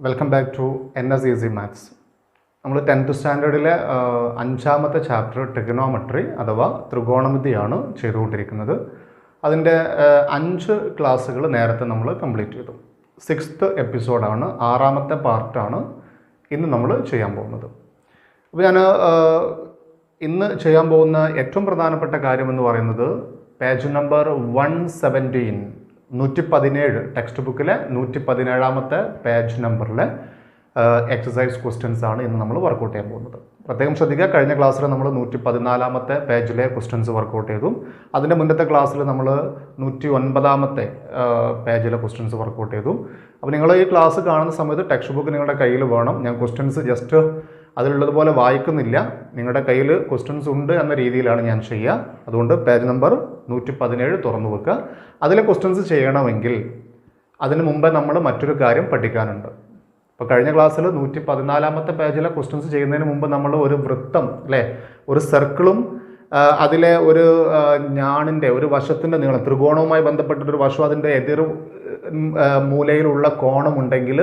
Welcome back to NS maths. നമ്മൾ 10th സ്റ്റാൻഡേർഡിലെ 5ാമത്തെ chapter trigonometry അഥവാ ത്രികോണമിതിയാണ് ചെയ്തുകൊണ്ടിരിക്കുന്നത്. അതിൻ്റെ 5 ക്ലാസ്സുകൾ നേരത്തെ നമ്മൾ കംപ്ലീറ്റ് ചെയ്തു. 6th എപ്പിസോഡാണ്, 6ാമത്തെ പാർട്ടാണ് ഇന്ന് നമ്മൾ ചെയ്യാൻ പോകുന്നത്. അപ്പോൾ ഞാൻ ഇന്ന് ചെയ്യാൻ പോകുന്ന ഏറ്റവും പ്രധാനപ്പെട്ട കാര്യമെന്ന് പറയുന്നത് പേജ് നമ്പർ 117 ടെക്സ്റ്റ് ബുക്കിലെ 117ാമത്തെ പേജ് നമ്പറിലെ എക്സസൈസ് ക്വസ്റ്റ്യൻസ് ആണ് ഇന്ന് നമ്മൾ വർക്കൗട്ട് ചെയ്യാൻ പോകുന്നത്. പ്രത്യേകം ശ്രദ്ധിക്കുക, കഴിഞ്ഞ ക്ലാസ്സിൽ നമ്മൾ 114ാമത്തെ പേജിലെ ക്വസ്റ്റ്യൻസ് വർക്കൗട്ട് ചെയ്തു. അതിൻ്റെ മുന്നത്തെ ക്ലാസ്സിൽ നമ്മൾ 109ാമത്തെ പേജിലെ ക്വസ്റ്റ്യൻസ് വർക്കൗട്ട് ചെയ്തു. അപ്പോൾ നിങ്ങൾ ഈ ക്ലാസ് കാണുന്ന സമയത്ത് ടെക്സ്റ്റ് ബുക്ക് നിങ്ങളുടെ കയ്യിൽ വേണം. ഞാൻ ക്വസ്റ്റ്യൻസ് ജസ്റ്റ് അതിലുള്ളതുപോലെ വായിക്കുന്നില്ല, നിങ്ങളുടെ കയ്യിൽ ക്വസ്റ്റ്യൻസ് ഉണ്ട് എന്ന രീതിയിലാണ് ഞാൻ ചെയ്യുക. അതുകൊണ്ട് പേജ് നമ്പർ 117 തുറന്നു വെക്കുക. അതിലെ ക്വസ്റ്റ്യൻസ് ചെയ്യണമെങ്കിൽ അതിന് മുമ്പേ നമ്മൾ മറ്റൊരു കാര്യം പഠിക്കാനുണ്ട്. ഇപ്പോൾ കഴിഞ്ഞ ക്ലാസ്സിൽ 114ാമത്തെ പേജിലെ ക്വസ്റ്റ്യൻസ് ചെയ്യുന്നതിന് മുമ്പ് നമ്മൾ ഒരു വൃത്തം അല്ലേ, ഒരു സർക്കിളും അതിലെ ഒരു ഞാണിൻ്റെ ഒരു വശത്തിൻ്റെ നീളം, ത്രികോണവുമായി ബന്ധപ്പെട്ടിട്ടൊരു വശം അതിൻ്റെ എതിർ മൂലയിലുള്ള കോണമുണ്ടെങ്കിൽ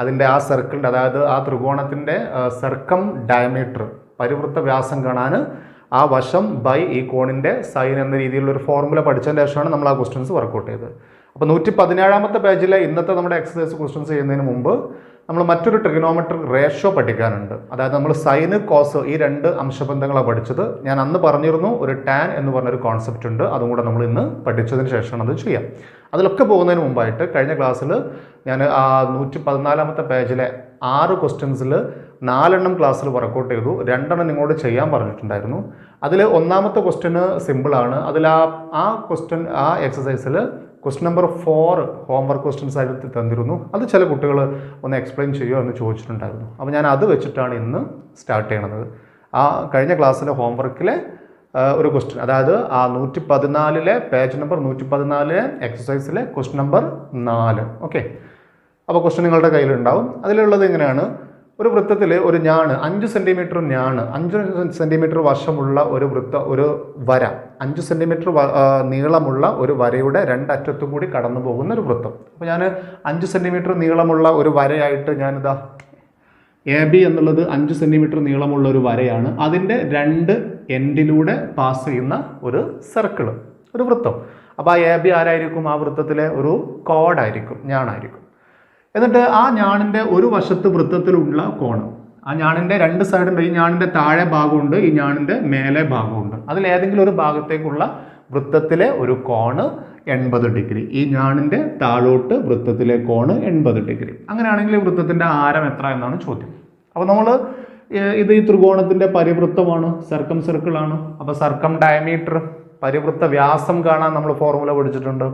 അതിൻ്റെ ആ സർക്കിളിൻ്റെ, അതായത് ആ ത്രികോണത്തിൻ്റെ സർക്കം ഡയമീറ്റർ, പരിവൃത്ത വ്യാസം കാണാൻ ആ വശം ബൈ ഈ കോണിൻ്റെ സൈൻ എന്ന രീതിയിലുള്ളൊരു ഫോർമുല പഠിച്ചതിന് ശേഷമാണ് നമ്മൾ ആ ക്വസ്റ്റ്യൻസ് വർക്കൗട്ട് ചെയ്തത്. അപ്പോൾ 117ാമത്തെ പേജിലെ ഇന്നത്തെ നമ്മുടെ എക്സസൈസ് ക്വസ്റ്റ്യൻസ് ചെയ്യുന്നതിന് മുമ്പ് നമ്മൾ മറ്റൊരു ട്രിഗണോമെട്രിക് റേഷ്യോ പഠിക്കാനുണ്ട്. അതായത് നമ്മൾ സൈന് കോസ് ഈ 2 അംശബന്ധങ്ങളാണ് പഠിച്ചത്. ഞാൻ അന്ന് പറഞ്ഞിരുന്നു ഒരു ടാൻ എന്ന് പറഞ്ഞൊരു കോൺസെപ്റ്റ് ഉണ്ട്, അതും കൂടെ നമ്മൾ ഇന്ന് പഠിച്ചതിന് ശേഷമാണ് അത് ചെയ്യാം. അതിലൊക്കെ പോകുന്നതിന് മുമ്പായിട്ട് കഴിഞ്ഞ ക്ലാസ്സിൽ ഞാൻ ആ 114ാമത്തെ പേജിലെ 6 ക്വസ്റ്റ്യൻസിൽ 4 ക്ലാസ്സിൽ വർക്കൗട്ട് ചെയ്തു, 2 നിങ്ങളോട് ചെയ്യാൻ പറഞ്ഞിട്ടുണ്ടായിരുന്നു. അതിൽ 1ാമത്തെ ക്വസ്റ്റ്യന് സിമ്പിളാണ്. അതിൽ ആ ക്വസ്റ്റ്യൻ, ആ എക്സസൈസിൽ ക്വസ്റ്റ്യൻ നമ്പർ 4 ഹോംവർക്ക് ക്വസ്റ്റ്യൻസ് ആയിട്ട് തന്നിരുന്നു. അത് ചില കുട്ടികൾ ഒന്ന് എക്സ്പ്ലെയിൻ ചെയ്യുമോ എന്ന് ചോദിച്ചിട്ടുണ്ടായിരുന്നു. അപ്പോൾ ഞാൻ അത് വെച്ചിട്ടാണ് ഇന്ന് സ്റ്റാർട്ട് ചെയ്യണത്. ആ കഴിഞ്ഞ ക്ലാസ്സിലെ ഹോംവർക്കിലെ ഒരു ക്വസ്റ്റ്യൻ, അതായത് ആ 114 പേജ് നമ്പർ 114 എക്സസൈസിലെ ക്വസ്റ്റ്യൻ നമ്പർ 4. ഓക്കെ, അപ്പോൾ ക്വസ്റ്റ്യൻ നിങ്ങളുടെ കയ്യിലുണ്ടാവും. അതിലുള്ളത് ഇങ്ങനെയാണ്: ഒരു വൃത്തത്തിൽ ഒരു ഞാണ് 5 സെൻറ്റിമീറ്റർ ഞാണ്, 5 സെൻറ്റിമീറ്റർ വശമുള്ള ഒരു വര, 5 സെൻറ്റിമീറ്റർ നീളമുള്ള ഒരു വരയുടെ 2 അറ്റത്തും കൂടി കടന്നു പോകുന്ന ഒരു വൃത്തം. അപ്പോൾ ഞാൻ 5 സെൻറ്റിമീറ്റർ നീളമുള്ള ഒരു വരയായിട്ട് ഞാനിതാ AB എന്നുള്ളത് 5 സെൻറ്റിമീറ്റർ നീളമുള്ള ഒരു വരയാണ്. അതിൻ്റെ 2 എൻഡിലൂടെ പാസ് ചെയ്യുന്ന ഒരു സർക്കിൾ, ഒരു വൃത്തം. അപ്പോൾ ആ AB ആരായിരിക്കും? ആ വൃത്തത്തിലെ ഒരു കോഡായിരിക്കും, ഞാണായിരിക്കും. എന്നിട്ട് ആ ഞാണിൻ്റെ ഒരു വശത്ത് വൃത്തത്തിലുള്ള കോണം, ആ ഞാണിൻ്റെ 2 സൈഡുണ്ട്. ഈ ഞാണിൻ്റെ താഴെ ഭാഗമുണ്ട്, ഈ ഞാണിൻ്റെ മേലെ ഭാഗമുണ്ട്. അതിലേതെങ്കിലും ഒരു ഭാഗത്തേക്കുള്ള വൃത്തത്തിലെ ഒരു കോണ് 80 ഡിഗ്രി. ഈ ഞാണിൻ്റെ താഴോട്ട് വൃത്തത്തിലെ കോണ് 80 ഡിഗ്രി. അങ്ങനെയാണെങ്കിൽ വൃത്തത്തിൻ്റെ ആരം എത്ര എന്നാണ് ചോദ്യം. അപ്പോൾ നമ്മൾ ഇത് ഈ ത്രികോണത്തിൻ്റെ പരിവൃത്തമാണ്, സർക്കം സർക്കിളാണ്. അപ്പോൾ സർക്കം ഡയമീറ്റർ, പരിവൃത്ത വ്യാസം കാണാൻ നമ്മൾ ഫോർമുല പഠിച്ചിട്ടുണ്ട്.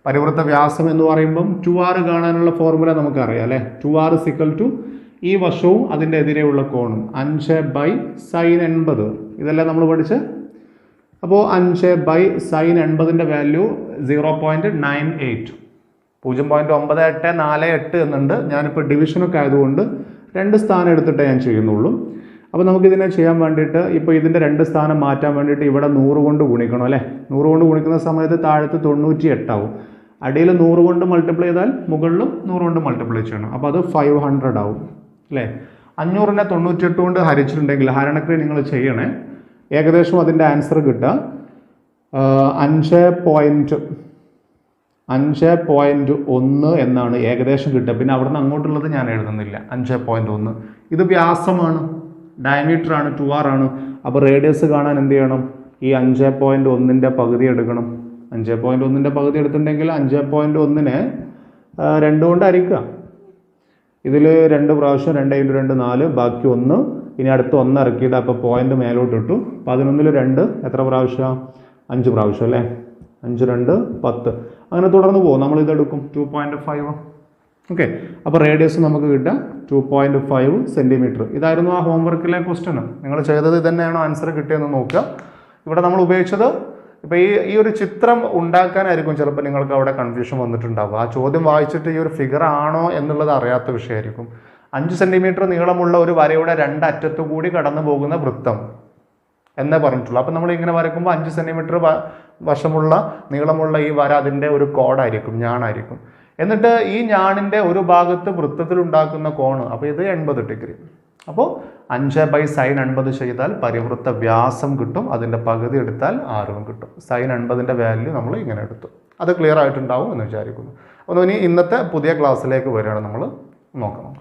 പരിവൃത്ത വ്യാസം എന്ന് പറയുമ്പം 2r കാണാനുള്ള ഫോർമുല നമുക്കറിയാം അല്ലേ. 2r = ഈ വശവും അതിൻ്റെ എതിരെയുള്ള കോണും 5/sin 80. ഇതെല്ലാം നമ്മൾ പഠിച്ച്. അപ്പോൾ 5/sin 80 വാല്യൂ 0.98, 0.9848 എന്നുണ്ട്. ഞാനിപ്പോൾ ഡിവിഷനൊക്കെ ആയതുകൊണ്ട് 2 സ്ഥാനം എടുത്തിട്ടേ ഞാൻ ചെയ്യുന്നുള്ളൂ. അപ്പോൾ നമുക്കിതിനെ ചെയ്യാൻ വേണ്ടിയിട്ട് ഇപ്പോൾ ഇതിൻ്റെ 2 സ്ഥാനം മാറ്റാൻ വേണ്ടിയിട്ട് ഇവിടെ 100 കൊണ്ട് ഗുണിക്കണം അല്ലേ. 100 കൊണ്ട് ഗുണിക്കുന്ന സമയത്ത് താഴത്ത് 98 ആവും. അടിയിൽ 100 കൊണ്ട് മൾട്ടിപ്ലൈ ചെയ്താൽ മുകളിലും 100 കൊണ്ട് മൾട്ടിപ്ലൈ ചെയ്യണം. അപ്പോൾ അത് 500 ആവും അല്ലേ. 500നെ 98 കൊണ്ട് ഹരിച്ചിട്ടുണ്ടെങ്കിൽ ഹരണക്രിയ നിങ്ങൾ ചെയ്യണേ. ഏകദേശം അതിൻ്റെ ആൻസർ കിട്ടുക 5.1 എന്നാണ് ഏകദേശം കിട്ടുക. പിന്നെ അവിടെ നിന്ന് അങ്ങോട്ടുള്ളത് ഞാൻ എഴുതുന്നില്ല. 5.1 ഇത് വ്യാസമാണ്, ഡയമീറ്റർ ആണ്, 2r ആണ്. അപ്പോൾ റേഡിയസ് കാണാൻ എന്ത് ചെയ്യണം? ഈ 5.1ൻ്റെ പകുതി എടുക്കണം. 5.1ൻ്റെ പകുതി എടുത്തിട്ടുണ്ടെങ്കിൽ 5.1നെ 2 കൊണ്ട് ഹരിക്കുക. ഇതിൽ 2 പ്രാവശ്യം 2 × 2 4, ബാക്കി 1. ഇനി അടുത്ത് 1 ഇറക്കിയിട്ട് അപ്പോൾ പോയിന്റ് മേലോട്ട് ഇട്ടു. 11ൽ 2 എത്ര പ്രാവശ്യം? 5 പ്രാവശ്യം അല്ലേ. 5 2 10. അങ്ങനെ തുടർന്ന് പോകും. നമ്മൾ ഇതെടുക്കും 2.5. ഓക്കെ, അപ്പോൾ റേഡിയസ് നമുക്ക് കിട്ടുക 2.5 സെൻറ്റിമീറ്റർ. ഇതായിരുന്നു ആ ഹോംവർക്കിലെ ക്വസ്റ്റ്യൻ. നിങ്ങൾ ചെയ്തത് ഇതന്നെയാണോ ആൻസർ കിട്ടിയെന്ന് നോക്കുക. ഇവിടെ നമ്മൾ ഉപയോഗിച്ചത് ഇപ്പോൾ ഈ ഒരു ചിത്രം ഉണ്ടാക്കാനായിരിക്കും ചിലപ്പോൾ നിങ്ങൾക്ക് അവിടെ കൺഫ്യൂഷൻ വന്നിട്ടുണ്ടാവുക. ആ ചോദ്യം വായിച്ചിട്ട് ഈ ഒരു ഫിഗർ ആണോ എന്നുള്ളത് അറിയാത്ത വിഷയമായിരിക്കും. 5 സെൻറ്റിമീറ്റർ നീളമുള്ള ഒരു വരയുടെ 2 അറ്റത്തു കൂടി കടന്നു പോകുന്ന വൃത്തം എന്നേ പറഞ്ഞിട്ടുള്ളൂ. അപ്പം നമ്മൾ ഇങ്ങനെ വരയ്ക്കുമ്പോൾ 5 സെൻറ്റിമീറ്റർ വശമുള്ള നീളമുള്ള ഈ വര അതിൻ്റെ ഒരു കോഡായിരിക്കും, ഞാണായിരിക്കും. എന്നിട്ട് ഈ ഞാണിൻ്റെ ഒരു ഭാഗത്ത് വൃത്തത്തിൽ ഉണ്ടാക്കുന്ന കോണ്, അപ്പോൾ ഇത് 80 ഡിഗ്രി. അപ്പോൾ 5/sin80 ചെയ്താൽ പരിവൃത്ത വ്യാസം കിട്ടും. അതിൻ്റെ പകുതി എടുത്താൽ ആരവും കിട്ടും. sin80ൻ്റെ വാല്യൂ നമ്മൾ ഇങ്ങനെ എടുത്തു. അത് ക്ലിയർ ആയിട്ടുണ്ടാവും എന്ന് വിചാരിക്കുന്നു. അപ്പോൾ ഇനി ഇന്നത്തെ പുതിയ ക്ലാസ്സിലേക്ക് വരികയാണ് നമ്മൾ നോക്കാം.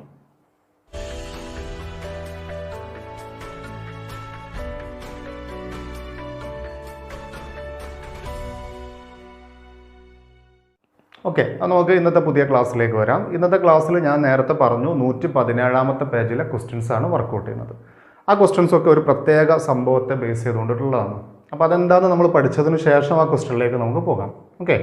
ഓക്കെ, അത് നമുക്ക് ഇന്നത്തെ പുതിയ ക്ലാസ്സിലേക്ക് വരാം. ഇന്നത്തെ ക്ലാസ്സിൽ ഞാൻ നേരത്തെ പറഞ്ഞു 117ാമത്തെ പേജിലെ ക്വസ്റ്റ്യൻസ് ആണ് വർക്കൗട്ട് ചെയ്യുന്നത്. ആ ക്വസ്റ്റ്യൻസ് ഒക്കെ ഒരു പ്രത്യേക സംഭവത്തെ ബേസ് ചെയ്തുകൊണ്ടിട്ടുള്ളതാണ്. അപ്പോൾ അതെന്താണെന്ന് നമ്മൾ പഠിച്ചതിന് ശേഷം ആ ക്വസ്റ്റ്യനിലേക്ക് നമുക്ക് പോകാം. ഓക്കെ,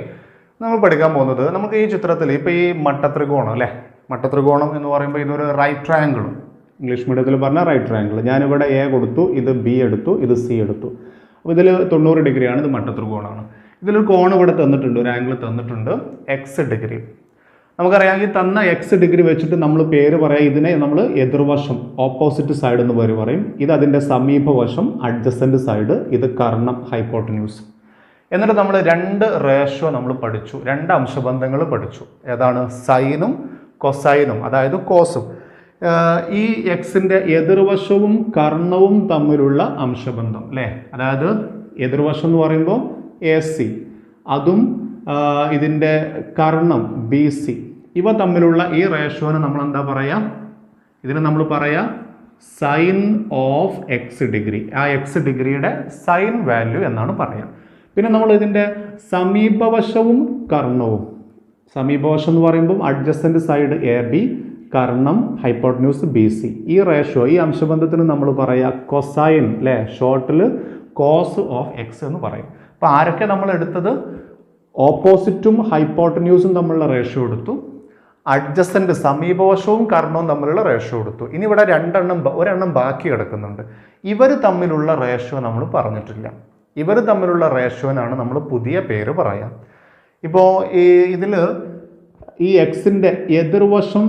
നമ്മൾ പഠിക്കാൻ പോകുന്നത് നമുക്ക് ഈ ചിത്രത്തിൽ ഇപ്പോൾ ഈ മട്ടത്രികോണം അല്ലേ, മട്ടത്രികോണം എന്ന് പറയുമ്പോൾ ഇതൊരു റൈറ്റ് ട്രയാങ്കിൾ, ഇംഗ്ലീഷ് മീഡിയത്തിൽ പറഞ്ഞാൽ റൈറ്റ് ട്രയാങ്കിൾ. ഞാനിവിടെ എ കൊടുത്തു, ഇത് ബി എടുത്തു, ഇത് സി എടുത്തു. അപ്പോൾ ഇതിൽ 90 ഡിഗ്രിയാണ്, ഇത് മട്ടത്രികോണമാണ്. ഇതിലൊരു കോൺ ഇവിടെ തന്നിട്ടുണ്ട്, ഒരു ആംഗിൾ തന്നിട്ടുണ്ട് എക്സ് ഡിഗ്രി. നമുക്കറിയാം ഈ തന്ന എക്സ് ഡിഗ്രി വെച്ചിട്ട് നമ്മൾ പേര് പറയാം, ഇതിനെ നമ്മൾ എതിർവശം ഓപ്പോസിറ്റ് സൈഡ് എന്ന് പേര് പറയും. ഇത് അതിൻ്റെ സമീപവശം അഡ്ജസൻറ്റ് സൈഡ്, ഇത് കർണം ഹൈപ്പോട്ടന്യൂസ്. എന്നിട്ട് നമ്മൾ 2 റേഷ്യോ നമ്മൾ പഠിച്ചു, 2 അംശബന്ധങ്ങൾ പഠിച്ചു. ഏതാണ്? സൈനും കൊസൈനും, അതായത് കോസും. ഈ എക്സിൻ്റെ എതിർവശവും കർണവും തമ്മിലുള്ള അംശബന്ധം അല്ലേ, അതായത് എതിർവശം എന്ന് പറയുമ്പോൾ AC, അതും ഇതിൻ്റെ കർണം BC, ഇവ തമ്മിലുള്ള ഈ റേഷ്യോനെ നമ്മൾ എന്താ പറയുക? ഇതിന് നമ്മൾ പറയുക സൈൻ ഓഫ് എക്സ് ഡിഗ്രി. ആ എക്സ് ഡിഗ്രിയുടെ സൈൻ വാല്യൂ എന്നാണ് പറയുക. പിന്നെ നമ്മൾ ഇതിൻ്റെ സമീപവശവും കർണവും, സമീപവശം എന്ന് പറയുമ്പോൾ അഡ്ജസൻറ്റ് സൈഡ് AB, കർണം ഹൈപ്പോട്ടന്യൂസ് BC. ഈ റേഷ്യോ, ഈ അംശബന്ധത്തിന് നമ്മൾ പറയുക കൊസൈൻ അല്ലേ, ഷോർട്ടിൽ കോസ് ഓഫ് എക്സ് എന്ന് പറയും. അപ്പോൾ ആരൊക്കെ നമ്മൾ എടുത്തത്? ഓപ്പോസിറ്റും ഹൈപ്പോട്ടന്യൂസും തമ്മിലുള്ള റേഷ്യോ എടുത്തു, അഡ്ജസൻറ്റ് സമീപവശവും കർണവും തമ്മിലുള്ള റേഷ്യോ എടുത്തു. ഇനി ഇവിടെ ഒരെണ്ണം ബാക്കി കിടക്കുന്നുണ്ട്. ഇവർ തമ്മിലുള്ള റേഷ്യോ നമ്മൾ പറഞ്ഞിട്ടില്ല. ഇവർ തമ്മിലുള്ള റേഷ്യോനാണ് നമ്മൾ പുതിയ പേര് പറയാം. ഇപ്പോൾ ഇതിൽ ഈ എക്സിൻ്റെ എതിർവശം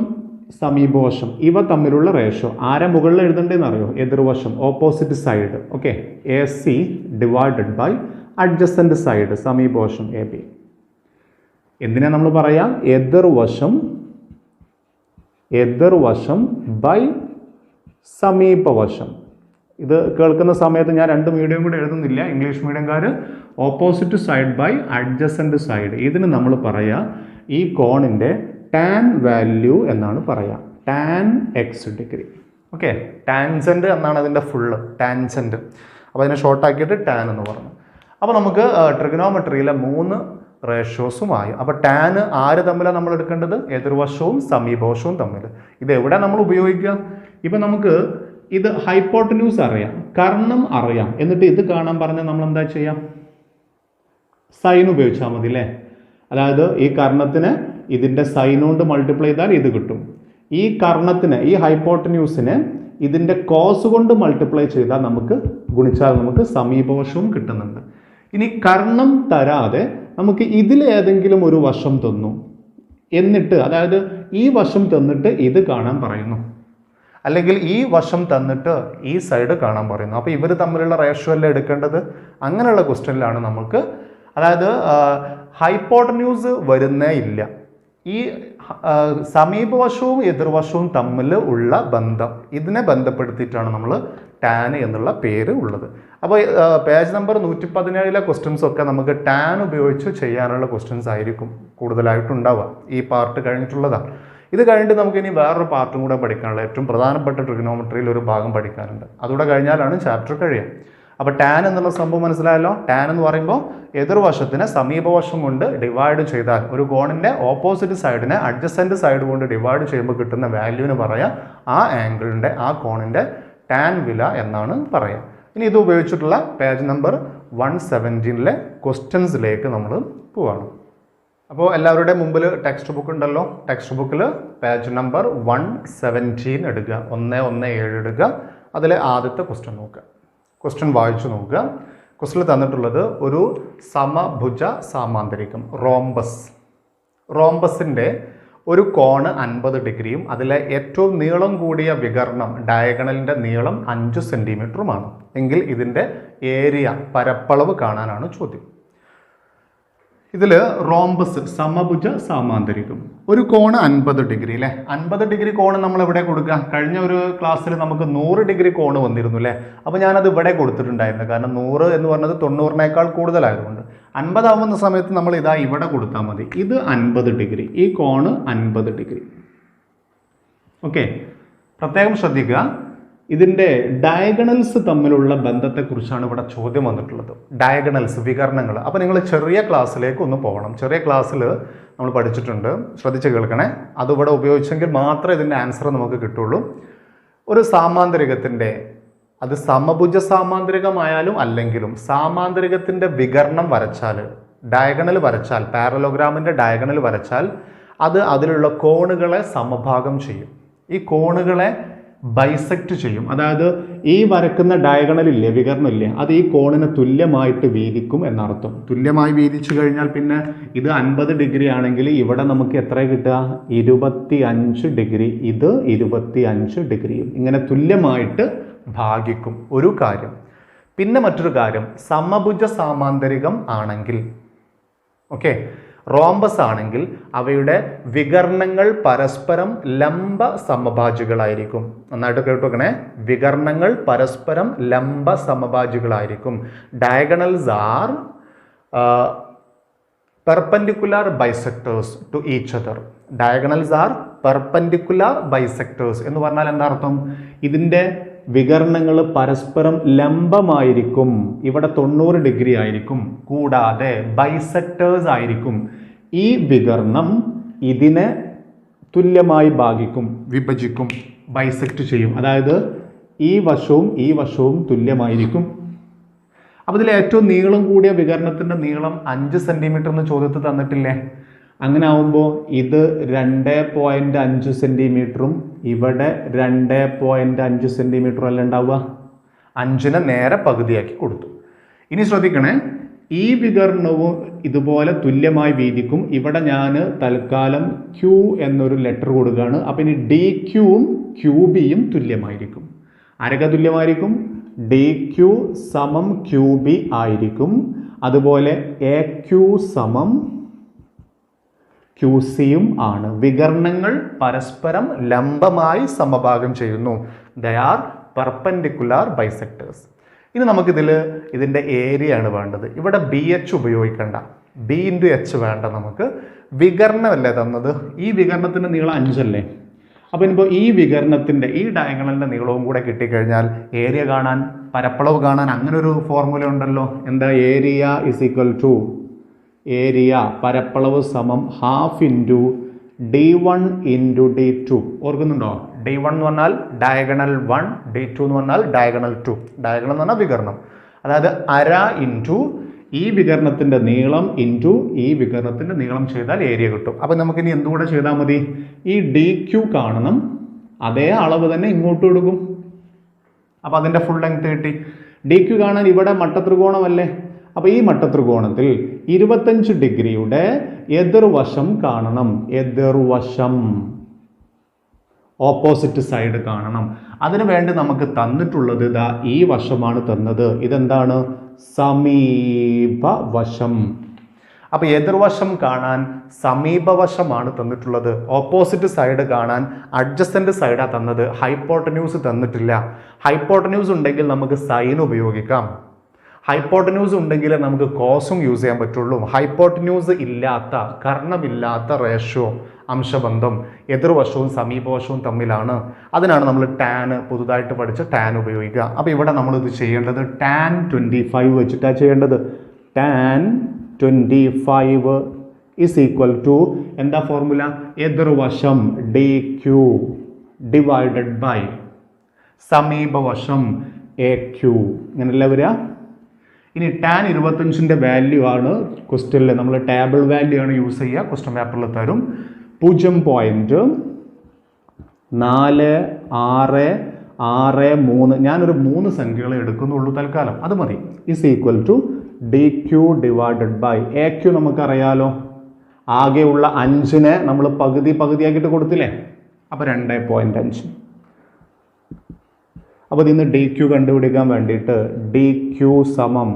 സമീപവശം ഇവ തമ്മിലുള്ള റേഷ്യോ ആരെ മുകളിൽ എഴുതേണ്ടതെന്ന് അറിയോ? എതിർവശം opposite side. Okay, AC divided by adjacent side സമീപവശം AB. എന്തിനാ നമ്മൾ പറയാം? എതിർവശം ബൈ സമീപവശം. ഇത് കേൾക്കുന്ന സമയത്ത് ഞാൻ 2 മീഡിയം കൂടെ എഴുതുന്നില്ല. ഇംഗ്ലീഷ് മീഡിയംകാർ opposite side by adjacent side. ഇതിന് നമ്മൾ പറയാം ഈ കോണിൻ്റെ ടാൻ വാല്യൂ എന്നാണ് പറയുക, tan x degree. Okay, tangent എന്നാണ് അതിൻ്റെ ഫുള്ള്, ടാൻജൻറ്റ്. അപ്പോൾ അതിനെ ഷോർട്ടാക്കിയിട്ട് ടാൻ എന്ന് പറഞ്ഞു. അപ്പോൾ നമുക്ക് ട്രിഗണോമെട്രിയിലെ 3 റേഷ്യോസുമായി. അപ്പോൾ ടാൻ ആര് തമ്മിലാണ് നമ്മൾ എടുക്കേണ്ടത്? എതിർവശവും സമീപവശവും തമ്മിൽ. ഇത് എവിടെ നമ്മൾ ഉപയോഗിക്കുക? ഇപ്പം നമുക്ക് ഇത് ഹൈപ്പോട്ടന്യൂസ് അറിയാം, കർണം അറിയാം, എന്നിട്ട് ഇത് കാണാൻ പറഞ്ഞാൽ നമ്മൾ എന്താ ചെയ്യാം? സൈൻ ഉപയോഗിച്ചാൽ മതി അല്ലേ. അതായത് ഈ കർണത്തിന് ഇതിൻ്റെ സൈൻ കൊണ്ട് മൾട്ടിപ്ലൈ ചെയ്താൽ ഇത് കിട്ടും. ഈ കർണത്തിന്, ഈ ഹൈപ്പോട്ടന്യൂസിന് ഇതിൻ്റെ കോസ് കൊണ്ട് മൾട്ടിപ്ലൈ ചെയ്താൽ നമുക്ക് ഗുണിച്ചാൽ നമുക്ക് സമീപവശവും കിട്ടുന്നുണ്ട്. ഇനി കർണം തരാതെ നമുക്ക് ഇതിലേതെങ്കിലും ഒരു വശം തന്നു, എന്നിട്ട് അതായത് ഈ വശം തന്നിട്ട് ഇത് കാണാൻ പറയുന്നു, അല്ലെങ്കിൽ ഈ വശം തന്നിട്ട് ഈ സൈഡ് കാണാൻ പറയുന്നു. അപ്പോൾ ഇവർ തമ്മിലുള്ള റേഷ്യോ അല്ലേ എടുക്കേണ്ടത്? അങ്ങനെയുള്ള ക്വസ്റ്റ്യനിലാണ് നമുക്ക്, അതായത് ഹൈപ്പോട്ടന്യൂസ് വരുന്നേ ഇല്ല, ഈ സമീപവശവും എതിർവശവും തമ്മിൽ ഉള്ള ബന്ധം, ഇതിനെ ബന്ധപ്പെടുത്തിയിട്ടാണ് നമ്മൾ ടാൻ എന്നുള്ള പേര് ഉള്ളത്. അപ്പോൾ പേജ് നമ്പർ 117 ക്വസ്റ്റ്യൻസ് ഒക്കെ നമുക്ക് ടാൻ ഉപയോഗിച്ച് ചെയ്യാനുള്ള ക്വസ്റ്റ്യൻസ് ആയിരിക്കും കൂടുതലായിട്ടുണ്ടാവുക. ഈ പാർട്ട് കഴിഞ്ഞിട്ടുള്ളതാണ്. ഇത് കഴിഞ്ഞിട്ട് നമുക്ക് ഇനി വേറൊരു പാർട്ടും കൂടെ പഠിക്കാനുള്ള, ഏറ്റവും പ്രധാനപ്പെട്ട ട്രിഗണോമെട്രിയിൽ ഒരു ഭാഗം പഠിക്കാനുണ്ട്. അതുകൂടെ കഴിഞ്ഞാലാണ് ചാപ്റ്റർ കഴിയുക. അപ്പോൾ ടാൻ എന്നുള്ള സംഭവം മനസ്സിലായല്ലോ. ടാൻ എന്ന് പറയുമ്പോൾ എതിർവശത്തിനെ സമീപവശം കൊണ്ട് ഡിവൈഡ് ചെയ്താൽ, ഒരു കോണിൻ്റെ ഓപ്പോസിറ്റ് സൈഡിനെ അഡ്ജസൻറ്റ് സൈഡ് കൊണ്ട് ഡിവൈഡ് ചെയ്യുമ്പോൾ കിട്ടുന്ന വാല്യൂവിന് പറയാം ആ ആംഗിളിൻ്റെ, ആ കോണിൻ്റെ ടാൻ വില എന്നാണ് പറയാം. ഇനി ഇത് ഉപയോഗിച്ചിട്ടുള്ള പേജ് നമ്പർ 117 ക്വസ്റ്റ്യൻസിലേക്ക് നമ്മൾ പോവാണ്. അപ്പോൾ എല്ലാവരുടെയും മുമ്പിൽ ടെക്സ്റ്റ് ബുക്ക് ഉണ്ടല്ലോ. ടെക്സ്റ്റ് ബുക്കിൽ പേജ് നമ്പർ 117 എടുക്കുക, 117 എടുക്കുക. അതിലെ ആദ്യത്തെ ക്വസ്റ്റ്യൻ നോക്കുക. ക്വസ്റ്റ്യൻ വായിച്ചു നോക്കുക. ക്വസ്റ്റ്യൻ തന്നിട്ടുള്ളത് ഒരു സമഭുജ സാമാന്തരികം, റോംബസിൻ്റെ ഒരു കോണ് 50 ഡിഗ്രിയും അതിലെ ഏറ്റവും നീളം കൂടിയ വികർണം, ഡയഗണലിൻ്റെ നീളം 5 സെൻറ്റിമീറ്ററുമാണ് എങ്കിൽ ഇതിൻ്റെ ഏരിയ, പരപ്പളവ് കാണാനാണ് ചോദ്യം. ഇതിൽ റോംബസ് സമഭുജ സാമാന്തരികം ഒരു കോണ് 50 ഡിഗ്രി അല്ലേ. 50 ഡിഗ്രി കോണ് നമ്മൾ എവിടെ കൊടുക്കുക? കഴിഞ്ഞ ഒരു ക്ലാസ്സിൽ നമുക്ക് 100 ഡിഗ്രി കോണ് വന്നിരുന്നു അല്ലേ. അപ്പോൾ ഞാനത് ഇവിടെ കൊടുത്തിട്ടുണ്ടായിരുന്നു, കാരണം 100 എന്ന് പറഞ്ഞത് 90-നേക്കാൾ കൂടുതലായതുകൊണ്ട്. 50 ആവുന്ന സമയത്ത് നമ്മൾ ഇതാ ഇവിടെ കൊടുത്താൽ മതി. ഇത് 50 ഡിഗ്രി, ഈ കോണ് 50 ഡിഗ്രി. ഓക്കെ, പ്രത്യേകം ശ്രദ്ധിക്കുക. ഇതിൻ്റെ ഡയഗണൽസ് തമ്മിലുള്ള ബന്ധത്തെക്കുറിച്ചാണ് ഇവിടെ ചോദ്യം വന്നിട്ടുള്ളത്. ഡയഗണൽസ്, വികരണങ്ങൾ. അപ്പോൾ നിങ്ങൾ ചെറിയ ക്ലാസ്സിലേക്ക് ഒന്ന് പോകണം. ചെറിയ ക്ലാസ്സിൽ നമ്മൾ പഠിച്ചിട്ടുണ്ട്, ശ്രദ്ധിച്ച് കേൾക്കണേ. അതിവിടെ ഉപയോഗിച്ചെങ്കിൽ മാത്രമേ ഇതിൻ്റെ ആൻസർ നമുക്ക് കിട്ടുള്ളൂ. ഒരു സാമാന്തരികത്തിൻ്റെ, അത് സമഭുജ സാമാന്തരികമായാലും അല്ലെങ്കിലും സാമാന്തരികത്തിൻ്റെ വികരണം വരച്ചാൽ, ഡയഗണൽ വരച്ചാൽ, പാരലോഗ്രാമിൻ്റെ ഡയഗണൽ വരച്ചാൽ അത് അതിലുള്ള കോണുകളെ സമഭാഗം ചെയ്യും. ഈ കോണുകളെ ബൈസെക്റ്റ് ചെയ്യും. അതായത് ഈ വരക്കുന്ന ഡയഗണലില്ലേ, വികരണമില്ലേ, അത് ഈ കോണിന് തുല്യമായിട്ട് വീതിക്കും എന്നർത്ഥം. തുല്യമായി വീതിച്ചു കഴിഞ്ഞാൽ പിന്നെ ഇത് 50 ഡിഗ്രി ആണെങ്കിൽ ഇവിടെ നമുക്ക് എത്ര കിട്ടുക? 25 ഡിഗ്രി. ഇത് 25 ഡിഗ്രിയും. ഇങ്ങനെ തുല്യമായിട്ട് ഭാഗിക്കും. ഒരു കാര്യം. പിന്നെ മറ്റൊരു കാര്യം, സമഭുജ സാമാന്തരികം ആണെങ്കിൽ, ഓക്കെ, റോംബസ് ആണെങ്കിൽ അവയുടെ വികരണങ്ങൾ പരസ്പരം ലംബ സമഭാജികളായിരിക്കും. നന്നായിട്ട് കേട്ടുവെക്കണേ. വികരണങ്ങൾ പരസ്പരം ലംബ സമഭാജികളായിരിക്കും. Diagonals are perpendicular bisectors to each other. Diagonals are perpendicular bisectors എന്ന് പറഞ്ഞാൽ എന്താ അർത്ഥം? ഇതിൻ്റെ വികരണങ്ങൾ പരസ്പരം ലംബമായിരിക്കും. ഇവിടെ 90 ഡിഗ്രി ആയിരിക്കും. കൂടാതെ ബൈസെക്ടേഴ്സ് ആയിരിക്കും. ഈ വികരണം ഇതിനെ തുല്യമായി ഭാഗിക്കും, വിഭജിക്കും, ബൈസെക്ട് ചെയ്യും. അതായത് ഈ വശവും തുല്യമായിരിക്കും. അപ്പോൾ ഇതിൽ ഏറ്റവും നീളം കൂടിയ വികരണത്തിൻ്റെ നീളം 5 സെൻറ്റിമീറ്റർ എന്ന് ചോദ്യത്തിൽ തന്നിട്ടില്ലേ? അങ്ങനെ ആവുമ്പോൾ ഇത് 2.5 സെൻറ്റിമീറ്ററും ഇവിടെ 2.5 സെൻറ്റിമീറ്ററും അല്ല ഉണ്ടാവുക. 5നെ നേരെ പകുതിയാക്കി കൊടുത്തു. ഇനി ശ്രദ്ധിക്കണേ, ഈ വികരണവും ഇതുപോലെ തുല്യമായി വീതിക്കും. ഇവിടെ ഞാൻ തൽക്കാലം Q എന്നൊരു ലെറ്റർ കൊടുക്കുകയാണ്. അപ്പം ഇനി DQയും QBയും തുല്യമായിരിക്കും. ആരൊക്കെ തുല്യമായിരിക്കും? DQ സമം QB ആയിരിക്കും. അതുപോലെ AQ സമം QCയും ആണ്. വികരണങ്ങൾ പരസ്പരം ലംബമായി സമഭാഗം ചെയ്യുന്നു. They are perpendicular bisectors. ഇനി നമുക്കിതിൽ ഇതിൻ്റെ ഏരിയ ആണ് വേണ്ടത്. ഇവിടെ BH ഉപയോഗിക്കേണ്ട, B/H വേണ്ട. നമുക്ക് വികരണമല്ലേ തന്നത്. ഈ വികരണത്തിൻ്റെ നീളം 5 അല്ലേ. അപ്പോൾ ഇനിയിപ്പോൾ ഈ വികരണത്തിൻ്റെ, ഈ ഡയഗണലിൻ്റെ നീളവും കൂടെ കിട്ടിക്കഴിഞ്ഞാൽ ഏരിയ കാണാൻ, പരപ്പളവ് കാണാൻ അങ്ങനെ ഒരു ഫോർമുല ഉണ്ടല്ലോ. എന്താ? Area is equal to area പരപ്പളവ് സമം ½ ഇൻറ്റു D1 ഇൻറ്റു D2. ഓർക്കുന്നുണ്ടോ? D1 എന്ന് പറഞ്ഞാൽ ഡയഗണൽ 1, D2 എന്ന് പറഞ്ഞാൽ ഡയഗണൽ 2. ഡയഗണൽ എന്ന് പറഞ്ഞാൽ വികരണം. അതായത് അര ഇൻറ്റു ഈ വികരണത്തിൻ്റെ നീളം ഇൻറ്റു ഈ വികരണത്തിൻ്റെ നീളം ചെയ്താൽ ഏരിയ കിട്ടും. അപ്പം നമുക്കിനി എന്തുകൂടെ ചെയ്താൽ മതി? ഈ DQ കാണണം, അതേ അളവ് തന്നെ ഇങ്ങോട്ട് കൊടുക്കും. അപ്പം അതിൻ്റെ ഫുൾ ലെങ്ത് കിട്ടി. DQ കാണാൻ ഇവിടെ മട്ടത്രികോണമല്ലേ. അപ്പോൾ ഈ മട്ടത്രികോണത്തിൽ 25 ഡിഗ്രിയുടെ എതിർവശം കാണണം. എതിർവശം, ഓപ്പോസിറ്റ് സൈഡ് കാണണം. അതിനു വേണ്ടി നമുക്ക് തന്നിട്ടുള്ളത് ഇതാ ഈ വശമാണ് തന്നത്. ഇതെന്താണ്? സമീപവശം. അപ്പോൾ എതിർവശം കാണാൻ സമീപവശമാണ് തന്നിട്ടുള്ളത്. ഓപ്പോസിറ്റ് സൈഡ് കാണാൻ അഡ്ജസ്റ്റന്റ് സൈഡാണ് തന്നത്. ഹൈപ്പോട്ടന്യൂസ് തന്നിട്ടില്ല. ഹൈപ്പോട്ടന്യൂസ് ഉണ്ടെങ്കിൽ നമുക്ക് സൈൻ ഉപയോഗിക്കാം. ഹൈപ്പോട്ടന്യൂസ് ഉണ്ടെങ്കിൽ നമുക്ക് കോസും യൂസ് ചെയ്യാൻ പറ്റുള്ളൂ. ഹൈപ്പോട്ടന്യൂസ് ഇല്ലാത്ത, കർണമില്ലാത്ത റേഷ്യോ, അംശബന്ധം എതിർവശവും സമീപവശവും തമ്മിലാണ്. അതിനാണ് നമ്മൾ ടാൻ, പുതുതായിട്ട് പഠിച്ച ടാൻ ഉപയോഗിക്കുക. അപ്പോൾ ഇവിടെ നമ്മളിത് ചെയ്യേണ്ടത് tan 25 വെച്ചിട്ടാണ് ചെയ്യേണ്ടത്. tan 25 is equal to എന്താ ഫോർമുല? എതിർവശം DQ ഡിവൈഡഡ് ബൈ സമീപവശം AQ. ഇങ്ങനെയല്ല വരിക. ഇനി tan 25ൻ്റെ വാല്യൂ ആണ് ക്വസ്റ്റ്യനിൽ നമ്മൾ ടേബിൾ വാല്യൂ ആണ് യൂസ് ചെയ്യുക. ക്വസ്റ്റ്യൻ പേപ്പറിൽ തരും 0.4663. ഞാനൊരു 3 സംഖ്യകളെ എടുക്കുന്നുള്ളൂ തൽക്കാലം, അത് മതി. Is equal to DQ divided by AQ. നമുക്കറിയാലോ, ആകെയുള്ള 5നെ നമ്മൾ പകുതിയാക്കിയിട്ട് കൊടുത്തില്ലേ. അപ്പോൾ 2.5. അപ്പോൾ ഇതിൽ നിന്ന് ഡി ക്യൂ കണ്ടുപിടിക്കാൻ വേണ്ടിയിട്ട് ഡി ക്യൂ സമം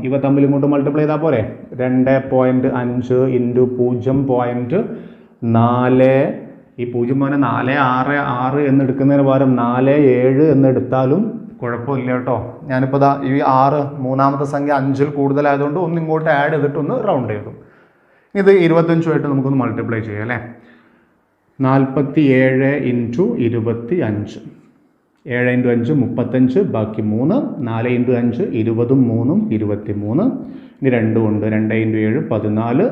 ഇവ തമ്മിൽ ഇങ്ങോട്ട് മൾട്ടിപ്ലൈ ചെയ്താൽ പോരെ 2.5 ഇൻറ്റു 0.4 ഈ 0.466 എന്നെടുക്കുന്നതിന് പകരം 47 എന്നെടുത്താലും കുഴപ്പമില്ല കേട്ടോ. ഞാനിപ്പോൾ ദാ ഈ 6 മൂന്നാമത്തെ സംഖ്യ 5ൽ കൂടുതലായതുകൊണ്ട് ഒന്ന് ഇങ്ങോട്ട് ആഡ് ചെയ്തിട്ടൊന്ന് റൗണ്ട് ചെയ്തു. ഇത് 25 നമുക്കൊന്ന് മൾട്ടിപ്ലൈ ചെയ്യാം അല്ലേ. 47 ഇൻറ്റു 25 7 ഇൻറ്റു 5 35 ബാക്കി 3 4 ഇൻറ്റു 5 20 3 23 ഇനി 2 ഉണ്ട് 2 ഇൻറ്റു 7 14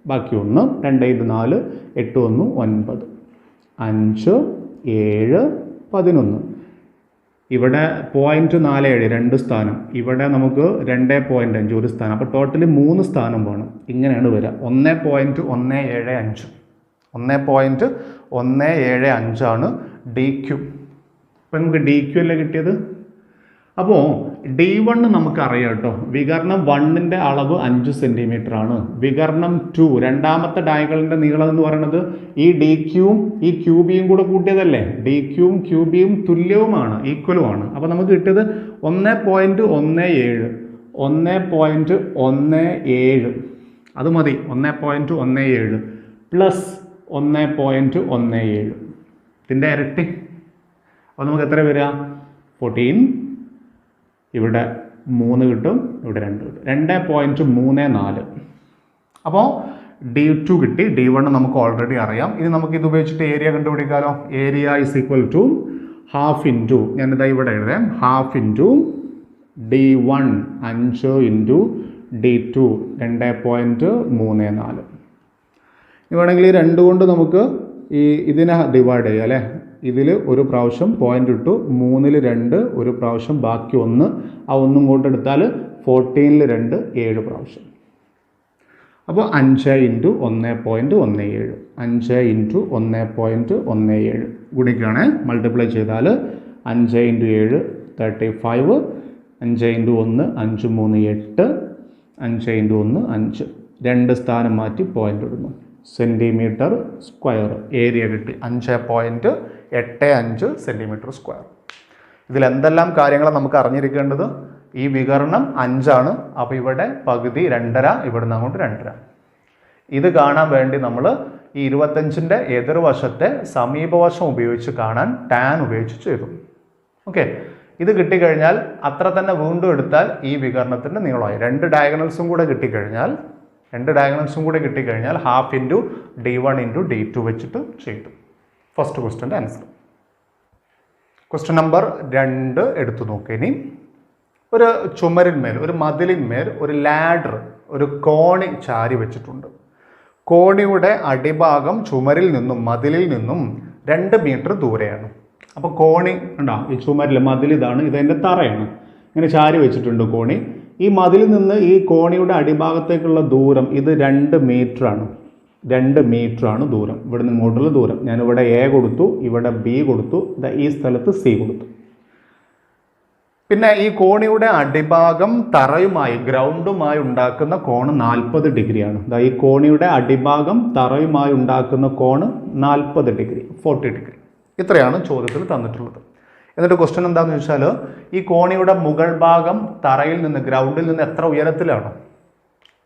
ബാക്കി 1 2 ഇൻറ്റു 4 8 1 9 5 7 11 ഇവിടെ 0.47 2 സ്ഥാനം ഇവിടെ നമുക്ക് 2.5 ഒരു സ്ഥാനം അപ്പോൾ ടോട്ടലി 3 സ്ഥാനം വേണം. ഇങ്ങനെയാണ് വരിക 1.175 ആണ് ഡി ക്യൂ. അപ്പോൾ നമുക്ക് ഡി ക്യൂ അല്ലേ കിട്ടിയത്. അപ്പോൾ D1 നമുക്കറിയാം കേട്ടോ. വികർണം 1ൻ്റെ അളവ് 5 സെൻറ്റിമീറ്റർ ആണ്. വികർണം 2 രണ്ടാമത്തെ ഡയഗണലിൻ്റെ നീളം എന്ന് പറയുന്നത് ഈ ഡി ക്യൂവും ഈ ക്യൂബിയും കൂടെ കൂട്ടിയതല്ലേ. ഡി ക്യൂവും ക്യൂബിയും തുല്യവുമാണ്, ഈക്വലുമാണ്. അപ്പോൾ നമുക്ക് കിട്ടിയത് 1.17 അത് മതി. 1.17 പ്ലസ് 1.17 ഇതിൻ്റെ ഇരട്ടി. അപ്പോൾ നമുക്ക് എത്ര വരിക 14 ഇവിടെ 3 കിട്ടും ഇവിടെ 2 കിട്ടും 2.34. അപ്പോൾ D2 കിട്ടി. D1 നമുക്ക് ഓൾറെഡി അറിയാം. ഇനി നമുക്ക് ഇത് ഉപയോഗിച്ചിട്ട് ഏരിയ കണ്ടുപിടിക്കാമല്ലോ. Area is equal to half into ഞാനിതാ ഇവിടെ എഴുതാം half into D1 5 into D2 2.34. ഇനി വേണമെങ്കിൽ ഈ 2 കൊണ്ട് നമുക്ക് ഇതിനെ ഡിവൈഡ് ചെയ്യാം അല്ലേ. ഇതിൽ ഒരു പ്രാവശ്യം പോയിൻ്റ് ഇട്ടു 3ൽ 2 ഒരു പ്രാവശ്യം ബാക്കി 1 ആ 1 ഇങ്ങോട്ട് എടുത്താൽ 14ൽ 2 7 പ്രാവശ്യം. അപ്പോൾ 5 ഇൻറ്റു 1.17 5 ഇൻറ്റു 1.17 ഗുണിക്കുകയാണ്. മൾട്ടിപ്ലൈ ചെയ്താൽ 5 ഇൻറ്റു 7 35 5 ഇൻറ്റു 1 5 3 8 5 ഇൻറ്റു 1 5 2 സ്ഥാനം മാറ്റി പോയിൻ്റ് ഇടുന്നു. സെൻറ്റിമീറ്റർ സ്ക്വയർ ഏരിയ കിട്ടി 5.85 സെൻറ്റിമീറ്റർ സ്ക്വയർ. ഇതിൽ എന്തെല്ലാം കാര്യങ്ങളാണ് നമുക്ക് അറിഞ്ഞിരിക്കേണ്ടത്. ഈ വികർണം 5 ആണ്. അപ്പോൾ ഇവിടെ പകുതി 2.5 ഇവിടുന്ന് അങ്ങോട്ട് 2.5. ഇത് കാണാൻ വേണ്ടി നമ്മൾ ഈ 25ൻ്റെ എതിർവശത്തെ സമീപവശം ഉപയോഗിച്ച് കാണാൻ ടാൻ ഉപയോഗിച്ച് ചെയ്തു. ഓക്കെ, ഇത് കിട്ടിക്കഴിഞ്ഞാൽ അത്ര തന്നെ വീണ്ടും എടുത്താൽ ഈ വികരണത്തിൻ്റെ നീളമായി. 2 ഡയഗണൽസും കൂടെ കിട്ടിക്കഴിഞ്ഞാൽ half into D1 into D2 വെച്ചിട്ട് ചെയ്തു. ഫസ്റ്റ് ക്വസ്റ്റ്യൻ്റെ ആൻസർ. ക്വസ്റ്റ്യൻ നമ്പർ 2 എടുത്തു നോക്കുക. ഇനി ഒരു ചുമരിന്മേൽ ഒരു മതിലിന്മേൽ ഒരു ലാഡർ ഒരു കോണി ചാരി വെച്ചിട്ടുണ്ട്. കോണിയുടെ അടിഭാഗം ചുമരിൽ നിന്നും മതിലിൽ നിന്നും 2 മീറ്റർ ദൂരെയാണ്. അപ്പോൾ കോണി ഉണ്ടോ ഈ ചുമരിൽ മതിൽ ഇതാണ്, ഇതെൻ്റെ തറയാണ്. ഇങ്ങനെ ചാരി വെച്ചിട്ടുണ്ട് കോണി. ഈ മതിലിൽ നിന്ന് ഈ കോണിയുടെ അടിഭാഗത്തേക്കുള്ള ദൂരം ഇത് 2 മീറ്ററാണ്. 2 മീറ്ററാണ് ദൂരം. ഇവിടെ നിന്ന് ഇങ്ങോട്ടുള്ള ദൂരം. ഞാനിവിടെ A കൊടുത്തു, ഇവിടെ B കൊടുത്തു, ഈ സ്ഥലത്ത് C കൊടുത്തു. പിന്നെ ഈ കോണിയുടെ അടിഭാഗം തറയുമായി ഗ്രൗണ്ടുമായി ഉണ്ടാക്കുന്ന കോണ് 40 ഡിഗ്രിയാണ്. ഈ കോണിയുടെ അടിഭാഗം തറയുമായി ഉണ്ടാക്കുന്ന കോണ് 40 ഡിഗ്രി 40 ഡിഗ്രി. ഇത്രയാണ് ചോദ്യത്തിൽ തന്നിട്ടുള്ളത്. എന്നിട്ട് ക്വസ്റ്റ്യൻ എന്താണെന്ന് ചോദിച്ചാൽ ഈ കോണിയുടെ മുകൾ ഭാഗം തറയിൽ നിന്ന് ഗ്രൗണ്ടിൽ നിന്ന് എത്ര ഉയരത്തിലാണ്?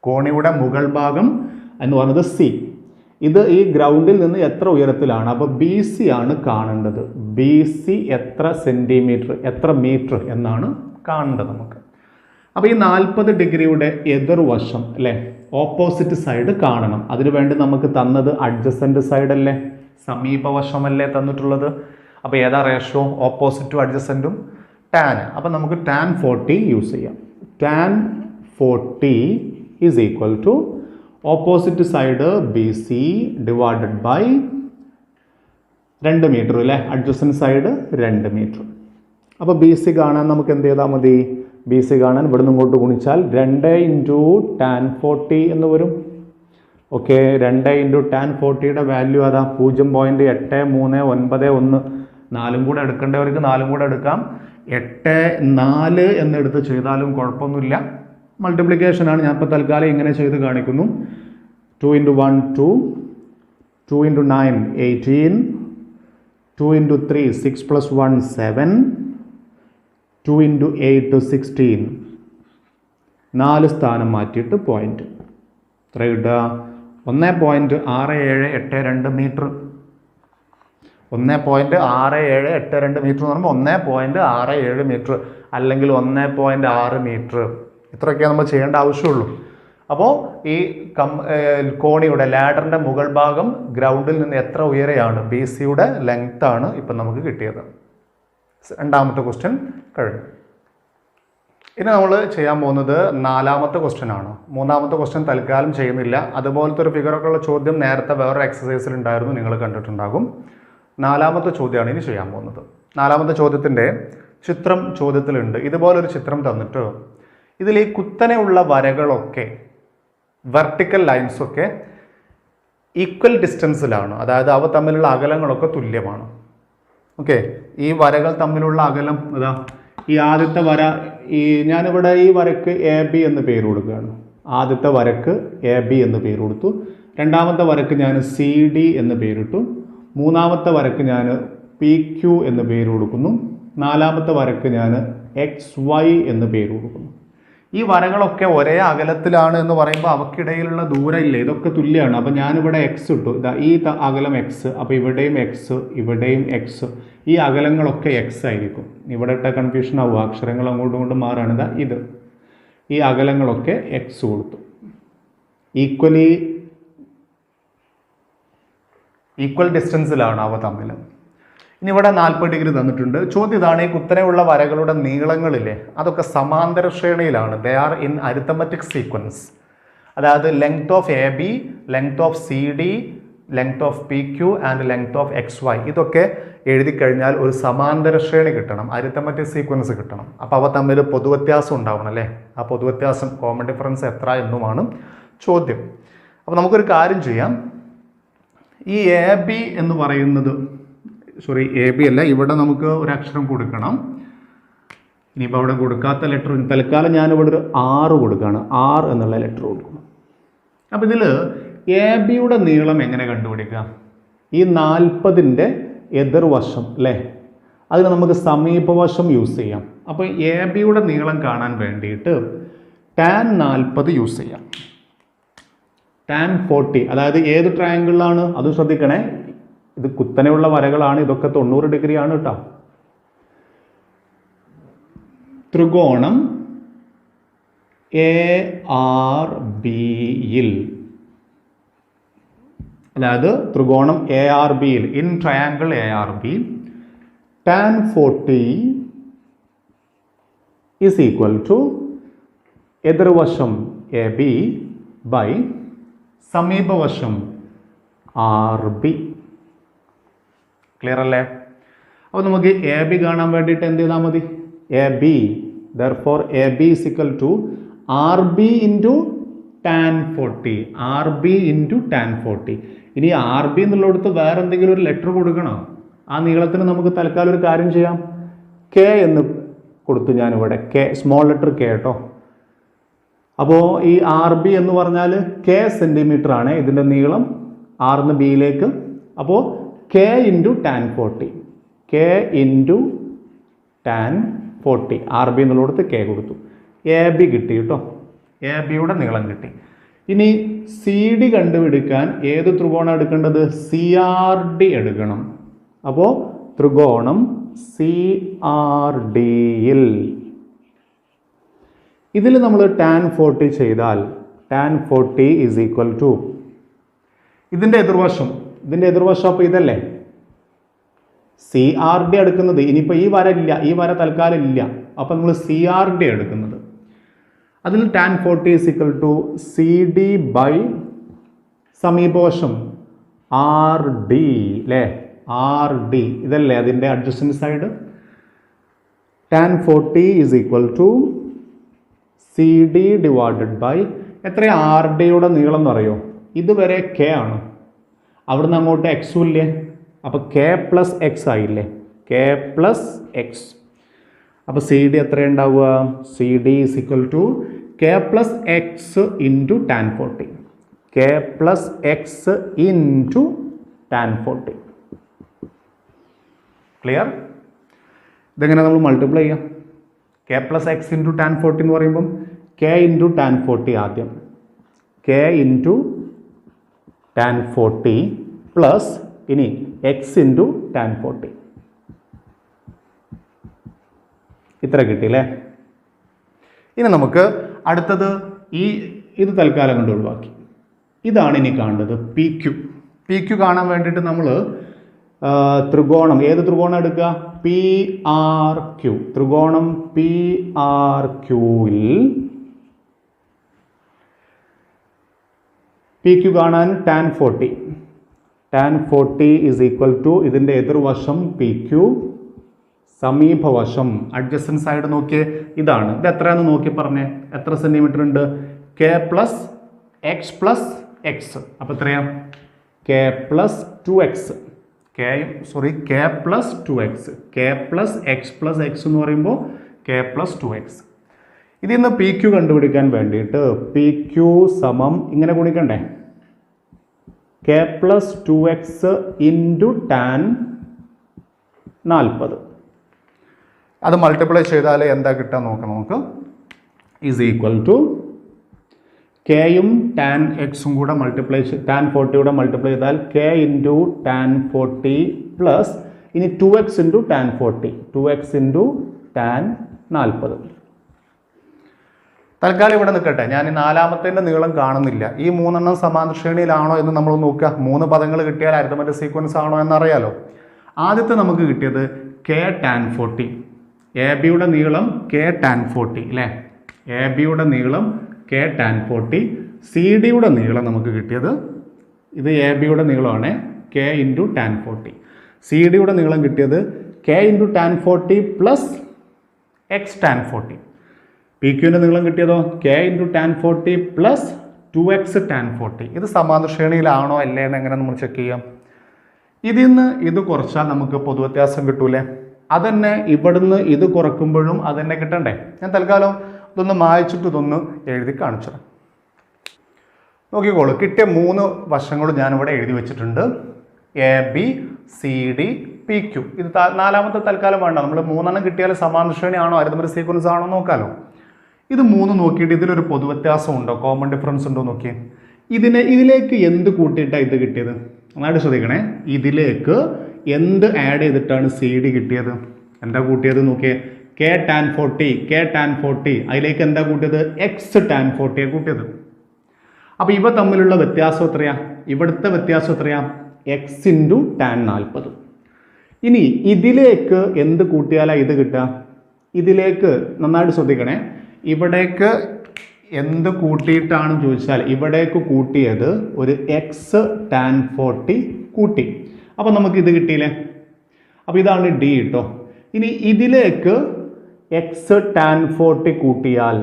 കോണിയുടെ മുകൾ ഭാഗം എന്ന് പറയുന്നത് C. ഇത് ഈ ഗ്രൗണ്ടിൽ നിന്ന് എത്ര ഉയരത്തിലാണ്? അപ്പോൾ BC ആണ് കാണേണ്ടത്. BC എത്ര സെൻറ്റിമീറ്റർ എത്ര മീറ്റർ എന്നാണ് കാണേണ്ടത് നമുക്ക്. അപ്പോൾ ഈ 40 ഡിഗ്രിയുടെ എതിർവശം അല്ലേ, ഓപ്പോസിറ്റ് സൈഡ് കാണണം. അതിനുവേണ്ടി നമുക്ക് തന്നത് അഡ്ജസൻറ്റ് സൈഡ് അല്ലേ, സമീപവശമല്ലേ തന്നിട്ടുള്ളത്. അപ്പോൾ ഏതാ റേഷ്യോ? ഓപ്പോസിറ്റും അഡ്ജസൻറ്റും ടാൻ. അപ്പോൾ നമുക്ക് tan 40 യൂസ് ചെയ്യാം. tan 40 is equal to opposite side BC divided by 2 metre അല്ലേ, അഡ്ജസൻറ്റ് സൈഡ് 2 മീറ്റർ. അപ്പോൾ BC കാണാൻ നമുക്ക് എന്ത് ചെയ്താൽ മതി? BC കാണാൻ ഇവിടുന്ന് ഇങ്ങോട്ട് ഗുണിച്ചാൽ 2 ഇൻറ്റു tan 40 എന്ന് വരും. ഓക്കെ, 2 ഇൻറ്റു tan 40യുടെ വാല്യൂ അതാ 0.8391. 4 കൂടെ എടുക്കേണ്ടവർക്ക് 4 കൂടെ എടുക്കാം. 8 4 എന്നെടുത്ത് ചെയ്താലും കുഴപ്പമൊന്നുമില്ല. മൾട്ടിപ്ലിക്കേഷനാണ്. ഞാൻ ഇപ്പോൾ തൽക്കാലം ഇങ്ങനെ ചെയ്ത് കാണിക്കുന്നു. 2 into 1 2 2 into 9 18 2 into 3 6 plus 1 7, 2 into 8 16, 4 സ്ഥാനം മാറ്റിയിട്ട് പോയിന്റ് എത്ര കിട്ടുക? 1.6782 മീറ്റർ. 1.6782 മീറ്റർ എന്ന് പറയുമ്പോൾ 1.67 മീറ്റർ അല്ലെങ്കിൽ 1.6 മീറ്റർ. ഇത്രയൊക്കെ നമ്മൾ ചെയ്യേണ്ട ആവശ്യമുള്ളൂ. അപ്പോൾ ഈ കോണിയുടെ ലാഡറിൻ്റെ മുകൾ ഭാഗം ഗ്രൗണ്ടിൽ നിന്ന് എത്ര ഉയരെയാണ്? ബി സിയുടെ ലെങ്ത് ആണ് ഇപ്പം നമുക്ക് കിട്ടിയത്. രണ്ടാമത്തെ ക്വസ്റ്റ്യൻ കഴിഞ്ഞു. ഇനി നമ്മൾ ചെയ്യാൻ പോകുന്നത് നാലാമത്തെ ക്വസ്റ്റ്യൻ ആണ്. മൂന്നാമത്തെ ക്വസ്റ്റ്യൻ തൽക്കാലം ചെയ്യുന്നില്ല. അതുപോലത്തെ ഒരു ഫിഗറൊക്കെ ഉള്ള ചോദ്യം നേരത്തെ വേറൊരു എക്സസൈസിൽ ഉണ്ടായിരുന്നു, നിങ്ങൾ കണ്ടിട്ടുണ്ടാകും. നാലാമത്തെ ചോദ്യമാണ് ഇനി ചെയ്യാൻ പോകുന്നത്. നാലാമത്തെ ചോദ്യത്തിൻ്റെ ചിത്രം ചോദ്യത്തിലുണ്ട്. ഇതുപോലൊരു ചിത്രം തന്നിട്ട് ഇതിൽ ഈ കുത്തനെയുള്ള വരകളൊക്കെ വെർട്ടിക്കൽ ലൈൻസൊക്കെ ഈക്വൽ ഡിസ്റ്റൻസിലാണ്, അതായത് അവ തമ്മിലുള്ള അകലങ്ങളൊക്കെ തുല്യമാണ്. ഓക്കെ, ഈ വരകൾ തമ്മിലുള്ള അകലം ഇതാ, ഈ ആദ്യത്തെ വര, ഞാനിവിടെ ഈ വരക്ക് എ ബി എന്ന് പേര് കൊടുക്കുകയാണ്. ആദ്യത്തെ വരക്ക് എ ബി എന്ന് പേര് കൊടുത്തു. രണ്ടാമത്തെ വരക്ക് ഞാൻ സി ഡി എന്ന് പേരിട്ടു. മൂന്നാമത്തെ വരക്ക് ഞാൻ പി ക്യു എന്ന് പേര് കൊടുക്കുന്നു. നാലാമത്തെ വരക്ക് ഞാൻ എക്സ് വൈ എന്ന് പേര് കൊടുക്കുന്നു. ഈ വരകളൊക്കെ ഒരേ അകലത്തിലാണ് എന്ന് പറയുമ്പോൾ അവക്കിടയിലുള്ള ദൂരം ഇല്ലേ, ഇതൊക്കെ തുല്യമാണ്. അപ്പോൾ ഞാനിവിടെ എക്സ് ഇട്ടു, ഇതാ ഈ അകലം എക്സ്, അപ്പോൾ ഇവിടെയും എക്സ്, ഇവിടെയും എക്സ്, ഈ അകലങ്ങളൊക്കെ എക്സ് ആയിരിക്കും. ഇവിടെ ഇട്ട കൺഫ്യൂഷൻ ആവുക, അക്ഷരങ്ങൾ അങ്ങോട്ടും ഇങ്ങോട്ടും മാറാണ്. ഇതാ ഇത്, ഈ അകലങ്ങളൊക്കെ എക്സ് കൊടുത്തു. ഈക്വൽ ഡിസ്റ്റൻസിലാണ് അവ തമ്മിൽ. ഇനി ഇവിടെ 40 ഡിഗ്രി തന്നിട്ടുണ്ട്. ചോദ്യം ഇതാണ്, ഈ കുത്തനെയുള്ള വരകളുടെ നീളങ്ങളില്ലേ അതൊക്കെ സമാന്തര ശ്രേണിയിലാണ്. They are in arithmetic sequence. അതായത് length of A B, length of C D, length of P Q and length of X Y, ഇതൊക്കെ എഴുതി കഴിഞ്ഞാൽ ഒരു സമാന്തര ശ്രേണി കിട്ടണം, അരിത്തമെറ്റിക് സീക്വൻസ് കിട്ടണം. അപ്പോൾ അവ തമ്മിൽ പൊതുവ്യത്യാസം ഉണ്ടാവണം അല്ലേ. ആ പൊതുവ്യത്യാസം, കോമൺ ഡിഫറൻസ് എത്ര എന്നുമാണ് ചോദ്യം. അപ്പോൾ നമുക്കൊരു കാര്യം ചെയ്യാം. ഈ എ ബി എന്ന് പറയുന്നത്, സോറി എ ബി അല്ല, ഇവിടെ നമുക്ക് ഒരു അക്ഷരം കൊടുക്കണം. ഇനിയിപ്പോൾ അവിടെ കൊടുക്കാത്ത ലെറ്റർ, തൽക്കാലം ഞാനിവിടെ ഒരു ആറ് കൊടുക്കുകയാണ്. ആർ എന്നുള്ള ലെറ്റർ കൊടുക്കണം. അപ്പോൾ ഇതിൽ എ ബിയുടെ നീളം എങ്ങനെ കണ്ടുപിടിക്കുക? ഈ 40ൻ്റെ എതിർവശം അല്ലേ, അതിന് നമുക്ക് സമീപവശം യൂസ് ചെയ്യാം. അപ്പോൾ എ ബിയുടെ നീളം കാണാൻ വേണ്ടിയിട്ട് tan 40 യൂസ് ചെയ്യാം. tan 40, അതായത് ഏത് ട്രയാങ്കിളിലാണ് അത് ശ്രദ്ധിക്കണേ. ഇത് കുത്തനെയുള്ള വരകളാണ്, ഇതൊക്കെ 90 ഡിഗ്രി ആണ് കേട്ടോ. ത്രികോണം ARBയിൽ, അതായത് ത്രികോണം ARBയിൽ, in triangle ARB, tan 40 is equal to എതിർവശം AB by സമീപവശം RB. ക്ലിയർ അല്ലേ? അപ്പോൾ നമുക്ക് എ ബി കാണാൻ വേണ്ടിയിട്ട് എന്ത് ചെയ്താൽ മതി? A B, therefore A B is equal to R B into tan 40, R B into tan 40. ഇനി ആർ ബി എന്നുള്ളിടത്ത് വേറെ എന്തെങ്കിലും ഒരു ലെറ്റർ കൊടുക്കണോ? ആ നീളത്തിന് നമുക്ക് തൽക്കാലം ഒരു കാര്യം ചെയ്യാം, കെ എന്ന് കൊടുത്തു ഞാനിവിടെ, കെ, സ്മോൾ ലെറ്റർ കെ കേട്ടോ. അപ്പോൾ ഈ ആർ ബി എന്ന് പറഞ്ഞാൽ കെ സെൻറ്റിമീറ്റർ ആണ് ഇതിൻ്റെ നീളം, ആറിന്ന് ബിയിലേക്ക്. അപ്പോൾ K into tan 40, K into tan 40, R B എന്നുള്ളിടത്ത് കെ കൊടുത്തു. എ ബി കിട്ടി കേട്ടോ, എ ബിയുടെ നീളം കിട്ടി. ഇനി സി ഡി കണ്ടുപിടിക്കാൻ ഏത് ത്രികോണം എടുക്കേണ്ടത്? സി ആർ ഡി എടുക്കണം. അപ്പോൾ ത്രികോണം സി ആർ ഡിയിൽ ഇതിൽ നമ്മൾ tan 40 ചെയ്താൽ tan 40 ഈസ് ഈക്വൽ ടു ഇതിൻ്റെ എതിർവശം, അപ്പോൾ ഇതല്ലേ സി ആർ ഡി എടുക്കുന്നത്. ഇനിയിപ്പോൾ ഈ വര ഇല്ല, ഈ വര തൽക്കാലം ഇല്ല, അപ്പോൾ നമ്മൾ സി ആർ ഡി എടുക്കുന്നത്. അതിൽ tan 40 is equal to C D by സമീപവശം ആർ ഡി അല്ലേ, ആർ ഡി ഇതല്ലേ അതിൻ്റെ adjacent side. tan 40 is equal to C D divided by എത്ര? ആർ ഡിയുടെ നീളം എന്ന് പറയുമോ? ഇതുവരെ കെ ആണ്, അവിടുന്ന് അങ്ങോട്ട് എക്സും ഇല്ലേ, അപ്പോൾ കെ പ്ലസ് എക്സ് ആയില്ലേ, കെ പ്ലസ് എക്സ്. അപ്പോൾ സി ഡി എത്ര ഉണ്ടാവുക? C D is equal to K plus X into tan 40, K plus X into tan 40. Clear? ഇതെങ്ങനെ നമ്മൾ മൾട്ടിപ്ലൈ ചെയ്യാം? K plus X into tan 40 എന്ന് പറയുമ്പം കെ ഇൻറ്റു ടാൻ 40 ആദ്യം, കെ ഇൻറ്റു ടാൻ 40 പ്ലസ് ഇനി എക്സ് ഇൻറ്റു ടാൻ 40. ഇത്ര കിട്ടിയില്ലേ? ഇനി നമുക്ക് അടുത്തത് ഇത് തൽക്കാലം കൊണ്ട് ഒഴിവാക്കി. ഇതാണ് ഇനി കാണേണ്ടത് പി ക്യു. പി ക്യു കാണാൻ വേണ്ടിയിട്ട് നമ്മൾ ത്രികോണം, ഏത് ത്രികോണം എടുക്കുക? P R Q. ത്രികോണം പി ആർ ക്യൂവിൽ പി ക്യു കാണാൻ tan 40. Tan 40 is equal to ഇതിൻ്റെ എതിർവശം പി ക്യു, സമീപവശം അഡ്ജസ്റ്റൻറ്റ് സൈഡ് നോക്കിയേ ഇതാണ്. ഇത് എത്രയാണെന്ന് നോക്കി പറഞ്ഞേ, എത്ര സെൻറ്റിമീറ്റർ ഉണ്ട്? K plus X plus X. അപ്പോൾ എത്രയാ? K plus 2x. K plus 2x. K plus X plus X എന്ന് പറയുമ്പോൾ കെ പ്ലസ് 2x. ഇതിൽ നിന്ന് പി ക്യു കണ്ടുപിടിക്കാൻ വേണ്ടിയിട്ട് പി ക്യു സമം ഇങ്ങനെ ഗുണിക്കണ്ടേ? K plus 2x into tan 40. അത് മൾട്ടിപ്ലൈ ചെയ്താൽ എന്താ കിട്ടുക നോക്കാം നമുക്ക്. ഈസ് ഈക്വൽ ടു കെയും ടാൻ എക്സും കൂടെ മൾട്ടിപ്ലൈ ടാൻ 40 കൂടെ മൾട്ടിപ്ലൈ ചെയ്താൽ കെ ഇൻറ്റു ടാൻ 40 പ്ലസ് ഇനി 2x into tan 40, 2x into tan 40. തൽക്കാലം ഇവിടെ നിൽക്കട്ടെ. ഞാൻ ഈ നാലാമത്തേൻ്റെ നീളം കാണുന്നില്ല. ഈ മൂന്നെണ്ണം സമാന്തര ശ്രേണിയിലാണോ എന്ന് നമ്മൾ നോക്കുക. 3 പദങ്ങൾ കിട്ടിയാൽ അരിത്തമെറ്റിക് സീക്വൻസ് ആണോ എന്നറിയാലോ. ആദ്യത്തെ നമുക്ക് കിട്ടിയത് കെ ടാൻ 40. എ ബിയുടെ നീളം കെ ടാൻ 40 അല്ലേ? എ ബിയുടെ നീളം കെ ടാൻ 40. സി ഡിയുടെ നീളം നമുക്ക് കിട്ടിയത്, ഇത് എ ബിയുടെ നീളമാണ്, കെ ഇൻറ്റു ടാൻ 40. സി ഡിയുടെ നീളം കിട്ടിയത് K into tan 40 plus X tan 40. P ക്യുവിൻ്റെ നീളം കിട്ടിയതോ K into tan 40 plus 2x tan 40. ഇത് സമാന്തര ശ്രേണിയിലാണോ അല്ലേ എന്ന് എങ്ങനെ നമ്മൾ ചെക്ക് ചെയ്യാം? ഇതിൽ നിന്ന് ഇത് കുറച്ചാൽ നമുക്ക് പൊതുവ്യത്യാസം കിട്ടൂലേ? അതന്നെ ഇവിടുന്ന് ഇത് കുറക്കുമ്പോഴും അതന്നെ കിട്ടണ്ടേ? ഞാൻ തൽക്കാലം ഇതൊന്ന് മായ്ച്ചിട്ട് ഇതൊന്ന് എഴുതി കാണിച്ചു. നോക്കിക്കോളൂ, കിട്ടിയ 3 വശങ്ങളും ഞാനിവിടെ എഴുതി വെച്ചിട്ടുണ്ട്. A B C D P Q. ഇത് നാലാമത്തെ തൽക്കാലം വേണ്ട. നമ്മൾ 3 കിട്ടിയാൽ സമാന്തര ശ്രേണി ആണോ അരിത്തമെറ്റിക് സീക്വൻസ് ആണോ നോക്കാലോ. ഇത് 3 നോക്കിയിട്ട് ഇതിലൊരു പൊതുവ്യത്യാസം ഉണ്ടോ, കോമൺ ഡിഫറൻസ് ഉണ്ടോ നോക്കിയേ. ഇതിലേക്ക് എന്ത് കൂട്ടിയിട്ടാണ് ഇത് കിട്ടിയത്? നന്നായിട്ട് ശ്രദ്ധിക്കണേ. ഇതിലേക്ക് എന്ത് ആഡ് ചെയ്തിട്ടാണ് സി ഡി കിട്ടിയത്? എന്താ കൂട്ടിയത് നോക്കിയേ? K tan 40. അതിലേക്ക് എന്താ കൂട്ടിയത്? എക്സ് ടാൻ 40 കൂട്ടിയത്. അപ്പോൾ ഇവ തമ്മിലുള്ള വ്യത്യാസം എത്രയാ? ഇവിടുത്തെ വ്യത്യാസം എത്രയാ? X into tan 40. ഇനി ഇതിലേക്ക് എന്ത് കൂട്ടിയാലാ ഇത് കിട്ടുക? ഇതിലേക്ക് നന്നായിട്ട് ശ്രദ്ധിക്കണേ. ഇവിടേക്ക് എന്ത് കൂട്ടിയിട്ടാണ് ചോദിച്ചാൽ ഇവിടേക്ക് കൂട്ടിയത് ഒരു എക്സ് ടാൻ 40 കൂട്ടി. അപ്പോൾ നമുക്ക് ഇത് കിട്ടിയില്ലേ? അപ്പോൾ ഇതാണ് ഡി കേട്ടോ. ഇനി ഇതിലേക്ക് എക്സ് ടാൻ 40 കൂട്ടിയാൽ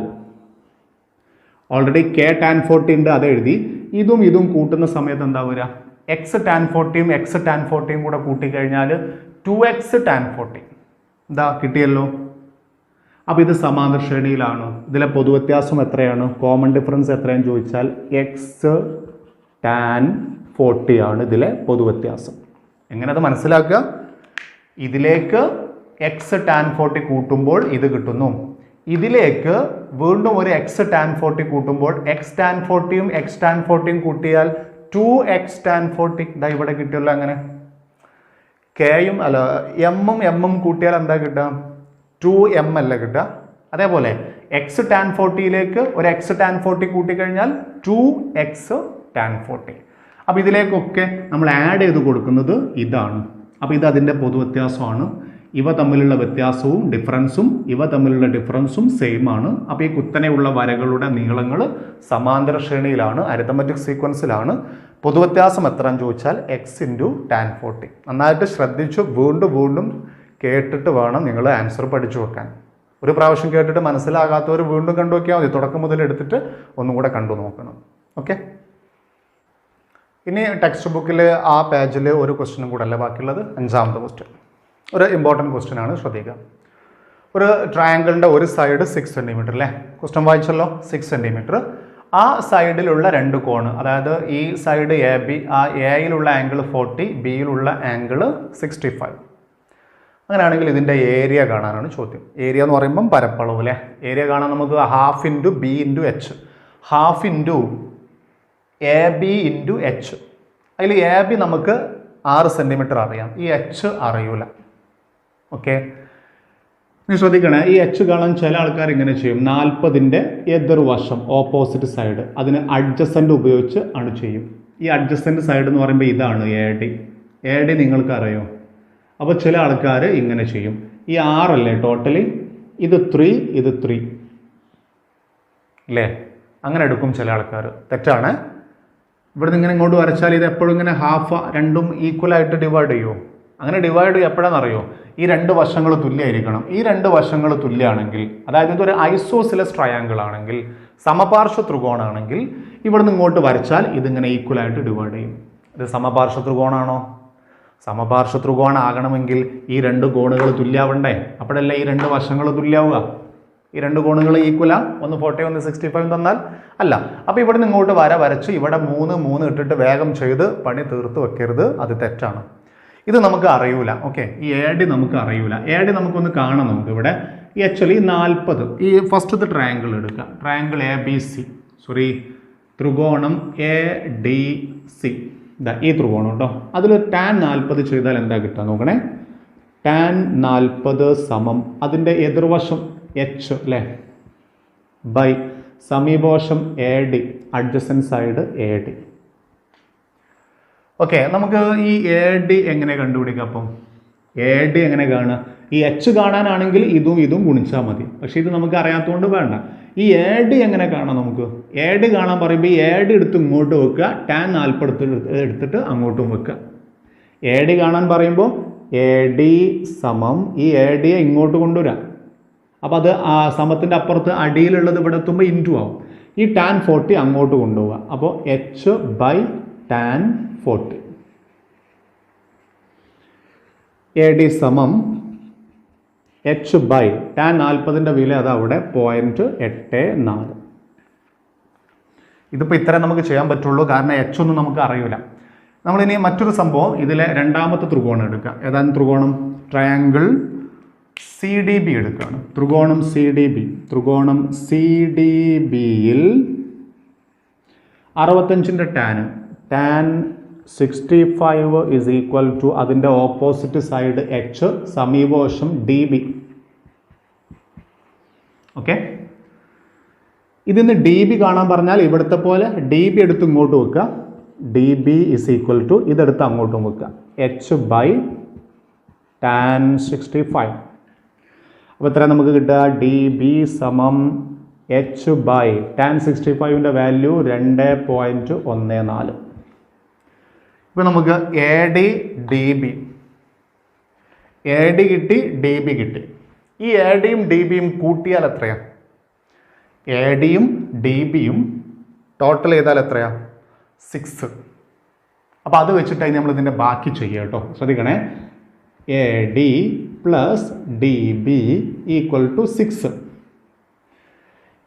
ഓൾറെഡി കെ ടാൻ 40 ഉണ്ട്, അത് എഴുതി. ഇതും കൂട്ടുന്ന സമയത്ത് എന്താ വരിക? എക്സ് ടാൻ 40യും എക്സ് ടാൻ 40യും കൂടെ കൂട്ടിക്കഴിഞ്ഞാൽ 2x ടാൻ 40. എന്താ കിട്ടിയല്ലോ? അപ്പോൾ ഇത് സമാന്തര ശ്രേണിയിലാണ്. ഇതിലെ പൊതുവ്യത്യാസം എത്രയാണ്? കോമൺ ഡിഫറൻസ് എത്രയാണെന്ന് ചോദിച്ചാൽ എക്സ് ടാൻ 40 ആണ് ഇതിലെ പൊതുവ്യത്യാസം. എങ്ങനെ അത് മനസ്സിലാക്കുക? ഇതിലേക്ക് എക്സ് ടാൻ 40 കൂട്ടുമ്പോൾ ഇത് കിട്ടുന്നു. ഇതിലേക്ക് വീണ്ടും ഒരു എക്സ് ടാൻ 40 കൂട്ടുമ്പോൾ എക്സ് ടാൻ 40യും എക്സ് ടാൻ 40യും കൂട്ടിയാൽ 2x ടാൻ 40. ഇതാ ഇവിടെ കിട്ടിയല്ലോ. അങ്ങനെ കെയും അല്ല എമ്മും കൂട്ടിയാൽ എന്താ കിട്ടുക? 2m അല്ല കിട്ടുക. അതേപോലെ എക്സ് ടാൻ 40യിലേക്ക് ഒരു എക്സ് ടാൻ 40 കൂട്ടിക്കഴിഞ്ഞാൽ 2x ടാൻ 40. അപ്പോൾ ഇതിലേക്കൊക്കെ നമ്മൾ ആഡ് ചെയ്ത് കൊടുക്കുന്നത് ഇതാണ്. അപ്പോൾ ഇത് അതിൻ്റെ പൊതുവ്യത്യാസമാണ്. ഇവ തമ്മിലുള്ള വ്യത്യാസവും ഡിഫറൻസും ഇവ തമ്മിലുള്ള ഡിഫറൻസും സെയിം ആണ്. അപ്പോൾ ഈ കുത്തനെയുള്ള വരകളുടെ നീളങ്ങൾ സമാന്തര ശ്രേണിയിലാണ്, അരിത്തമെറ്റിക് സീക്വൻസിലാണ്. പൊതുവ്യത്യാസം എത്രയെന്ന് ചോദിച്ചാൽ എക്സ് ഇൻറ്റു ടാൻ 40. നന്നായിട്ട് ശ്രദ്ധിച്ചു വീണ്ടും കേട്ടിട്ട് വേണം നിങ്ങൾ ആൻസർ പഠിച്ചു വെക്കാൻ. ഒരു പ്രാവശ്യം കേട്ടിട്ട് മനസ്സിലാകാത്തവർ വീണ്ടും കണ്ടു നോക്കിയാൽ മതി. തുടക്കം മുതൽ എടുത്തിട്ട് ഒന്നും കൂടെ കണ്ടു നോക്കണം. ഓക്കെ, ഇനി ടെക്സ്റ്റ് ബുക്കിൽ ആ പേജിൽ ഒരു ക്വസ്റ്റ്യനും കൂടെ അല്ല ബാക്കിയുള്ളത്. 5ാമത്തെ ക്വസ്റ്റ്യൻ ഒരു ഇമ്പോർട്ടൻറ്റ് ക്വസ്റ്റ്യൻ ആണ്, ശ്രദ്ധിക്കുക. ഒരു ട്രയാങ്കിളിൻ്റെ ഒരു സൈഡ് 6 സെൻറ്റിമീറ്റർ അല്ലേ? ക്വസ്റ്റ്യൻ വായിച്ചല്ലോ. 6 സെൻറ്റിമീറ്റർ. ആ സൈഡിലുള്ള 2 കോണ്, അതായത് ഈ സൈഡ് എ ബി, ആ എയിലുള്ള ആംഗിൾ 40, ബിയിലുള്ള ആംഗിൾ 65. അങ്ങനെയാണെങ്കിൽ ഇതിൻ്റെ ഏരിയ കാണാനാണ് ചോദ്യം. ഏരിയ എന്ന് പറയുമ്പം പരപ്പളവ് അല്ലേ. ഏരിയ കാണാൻ നമുക്ക് half into B into H, half into A B into H. അതിൽ എ ബി നമുക്ക് 6 സെൻറ്റിമീറ്റർ അറിയാം, ഈ എച്ച് അറിയൂല. ഓക്കെ, നീ ശ്രദ്ധിക്കണേ, ഈ എച്ച് കാണാൻ ചില ആൾക്കാർ ഇങ്ങനെ ചെയ്യും. 40ൻ്റെ എതിർവശം ഓപ്പോസിറ്റ് സൈഡ് അതിന് അഡ്ജസൻ്റ് ഉപയോഗിച്ച് ആണ് ചെയ്യും. ഈ അഡ്ജസൻ്റ് സൈഡ് എന്ന് പറയുമ്പോൾ ഇതാണ് എ ഡി. എ ഡി നിങ്ങൾക്ക് അറിയോ? അപ്പോൾ ചില ആൾക്കാർ ഇങ്ങനെ ചെയ്യും. ഈ 6 അല്ലേ ടോട്ടലി, ഇത് 3, ഇത് 3 അല്ലേ, അങ്ങനെ എടുക്കും ചില ആൾക്കാർ. തെറ്റാണ്. ഇവിടുന്ന് ഇങ്ങനെ ഇങ്ങോട്ട് വരച്ചാൽ ഇത് എപ്പോഴും ഇങ്ങനെ ഹാഫ് രണ്ടും ഈക്വലായിട്ട് ഡിവൈഡ് ചെയ്യുമോ? അങ്ങനെ ഡിവൈഡ് എപ്പോഴാണെന്നറിയോ? ഈ 2 വശങ്ങൾ തുല്യമായിരിക്കണം. ഈ 2 വശങ്ങൾ തുല്യമാണെങ്കിൽ, അതായത് ഇതൊരു ഐസോസിലസ് ട്രയാങ്കിൾ ആണെങ്കിൽ, സമപാർശ്വ ത്രികോണാണെങ്കിൽ, ഇവിടുന്ന് ഇങ്ങോട്ട് വരച്ചാൽ ഇതിങ്ങനെ ഈക്വലായിട്ട് ഡിവൈഡ് ചെയ്യും. ഇത് സമപാർശ്വ ത്രികോണാണോ? സമപാർശ്വ ത്രികോണം ആകണമെങ്കിൽ ഈ 2 കോണുകൾ തുല്യാവണ്ടേ? അപ്പോഴല്ലേ ഈ 2 വശങ്ങൾ തുല്യാവുക. ഈ 2 കോണുകൾ ഈക്വലാ? ഒന്ന് 40 ഒന്ന് 65 തന്നാൽ അല്ല. അപ്പോൾ ഇവിടെ നിന്ന് ഇങ്ങോട്ട് വരച്ച് ഇവിടെ 3 3 ഇട്ടിട്ട് വേഗം ചെയ്ത് പണി തീർത്ത് വെക്കരുത്, അത് തെറ്റാണ്. ഇത് നമുക്ക് അറിയൂല. ഓക്കെ, ഈ എ ഡി നമുക്ക് അറിയൂല. എ ഡി നമുക്കൊന്ന് കാണാം. നമുക്ക് ഇവിടെ ഈ ആക്ച്വലി 40, ഈ ഫസ്റ്റത്തെ ട്രയാങ്കിൾ എടുക്കുക. Triangle A B C, sorry ത്രികോണം എ ഡി സി, ഈ ത്രികോണം കേട്ടോ. അതിൽ tan 40 ചെയ്താൽ എന്താ കിട്ടുക നോക്കണേ. tan 40 സമം അതിൻ്റെ എതിർവശം എച്ച് അല്ലേ ബൈ സമീപവശം A D, adjacent side A D. Okay, നമുക്ക് ഈ എ ഡി എങ്ങനെ കണ്ടുപിടിക്കാം? അപ്പം എ ഡി എങ്ങനെ കാണുക? ഈ എച്ച് കാണാനാണെങ്കിൽ ഇതും ഗുണിച്ചാൽ മതി. പക്ഷേ ഇത് നമുക്ക് അറിയാത്തതുകൊണ്ട് വേണ്ട. ഈ എ ഡി എങ്ങനെ കാണാം നമുക്ക്? എ ഡി കാണാൻ പറയുമ്പോൾ ഈ എ ഡി എടുത്ത് ഇങ്ങോട്ട് വെക്കുക, tan 40 എടുത്തിട്ട് അങ്ങോട്ടും വെക്കുക. എ ഡി കാണാൻ പറയുമ്പോൾ എ ഡി സമം ഈ എ ഡിയെ ഇങ്ങോട്ട് കൊണ്ടുവരാം. അപ്പോൾ അത് ആ സമത്തിൻ്റെ അപ്പുറത്ത് അടിയിലുള്ളത് ഇവിടെ എത്തുമ്പോൾ ഇൻറ്റു ആവും. ഈ tan 40 അങ്ങോട്ട് കൊണ്ടുപോവുക. അപ്പോൾ H by tan 40. A D സമം എച്ച് ബൈ tan 40ൻ്റെ വില അത് അവിടെ 0.84. ഇതിപ്പോൾ ഇത്രയും നമുക്ക് ചെയ്യാൻ പറ്റുള്ളൂ, കാരണം എച്ച് ഒന്നും നമുക്ക് അറിയില്ല. നമ്മളിനി മറ്റൊരു സംഭവം, ഇതിലെ രണ്ടാമത്തെ ത്രികോണം എടുക്കുക. ഏതാണ് ത്രികോണം? ട്രയാങ്കിൾ സി ഡി ബി എടുക്കുകയാണ്. ത്രികോണം സി ഡി ബി. ത്രികോണം സി ഡി ബിയിൽ 65ൻ്റെ tan 65 is equal to അതിൻ്റെ ഓപ്പോസിറ്റ് സൈഡ് എച്ച്, സമീപവശം ഡി ബി. ഓക്കെ, ഇതിന്ന് ഡി ബി കാണാൻ പറഞ്ഞാൽ ഇവിടുത്തെ പോലെ ഡി ബി എടുത്ത് ഇങ്ങോട്ട് വെക്കുക. D B is equal to ഇതെടുത്ത് അങ്ങോട്ടും വെക്കുക, എച്ച് ബൈ tan 65. അപ്പോൾ ഇത്ര നമുക്ക് കിട്ടുക. ഡി ബി സമം എച്ച് ബൈ tan 65ൻ്റെ വാല്യൂ 2.14. ഇപ്പോൾ നമുക്ക് A D D B, A D കിട്ടി, ഡി ബി കിട്ടി. ഈ എ ഡിയും ഡി ബിയും കൂട്ടിയാൽ എത്രയാണ്? എ ഡിയും ഡി ബിയും ടോട്ടൽ ചെയ്താൽ എത്രയാണ്? 6. അപ്പോൾ അത് വെച്ചിട്ടായി നമ്മൾ ഇതിൻ്റെ ബാക്കി ചെയ്യുക കേട്ടോ. ശ്രദ്ധിക്കണേ, A D plus D B equal to 6.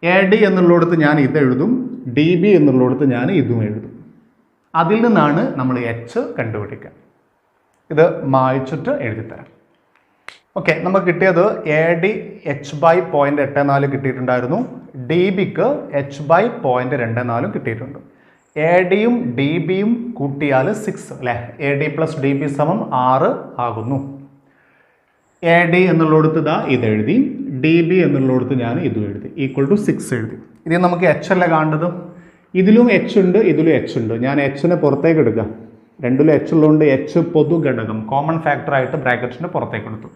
A D എന്നുള്ളിടത്ത് ഞാൻ ഇത് എഴുതും, ഡി ബി എന്നുള്ളിടത്ത് ഞാൻ ഇതും എഴുതും. അതിൽ നിന്നാണ് നമ്മൾ എച്ച് കണ്ടുപിടിക്കുക. ഇത് മായ്ച്ചിട്ട് എഴുതിത്തരാം. ഓക്കെ, നമുക്ക് കിട്ടിയത് എ ഡി എച്ച് ബൈ 0.84 കിട്ടിയിട്ടുണ്ടായിരുന്നു. ഡി ബിക്ക് എച്ച് ബൈ 0.24 കിട്ടിയിട്ടുണ്ട്. എ ഡിയും ഡി ബിയും കൂട്ടിയാൽ 6 അല്ലേ. A D plus D B സമം 6 ആകുന്നു. എ ഡി എന്നുള്ളിടത്ത് ഇതാ ഇതെഴുതി, ഡി ബി എന്നുള്ളിടത്ത് ഞാൻ ഇതും എഴുതി, ഈക്വൽ ടു 6 എഴുതി. ഇത് നമുക്ക് എച്ച് അല്ല കാണേണ്ടത്. ഇതിലും എച്ച് ഉണ്ട്, ഇതിലും എച്ച് ഉണ്ട്. ഞാൻ എച്ചിനെ പുറത്തേക്ക് എടുക്കാം. രണ്ടിലും എച്ച് ഉള്ളതുകൊണ്ട് എച്ച് പൊതു ഘടകം കോമൺ ഫാക്ടറായിട്ട് ബ്രാക്കറ്റിൻ്റെ പുറത്തേക്ക് എടുത്തു.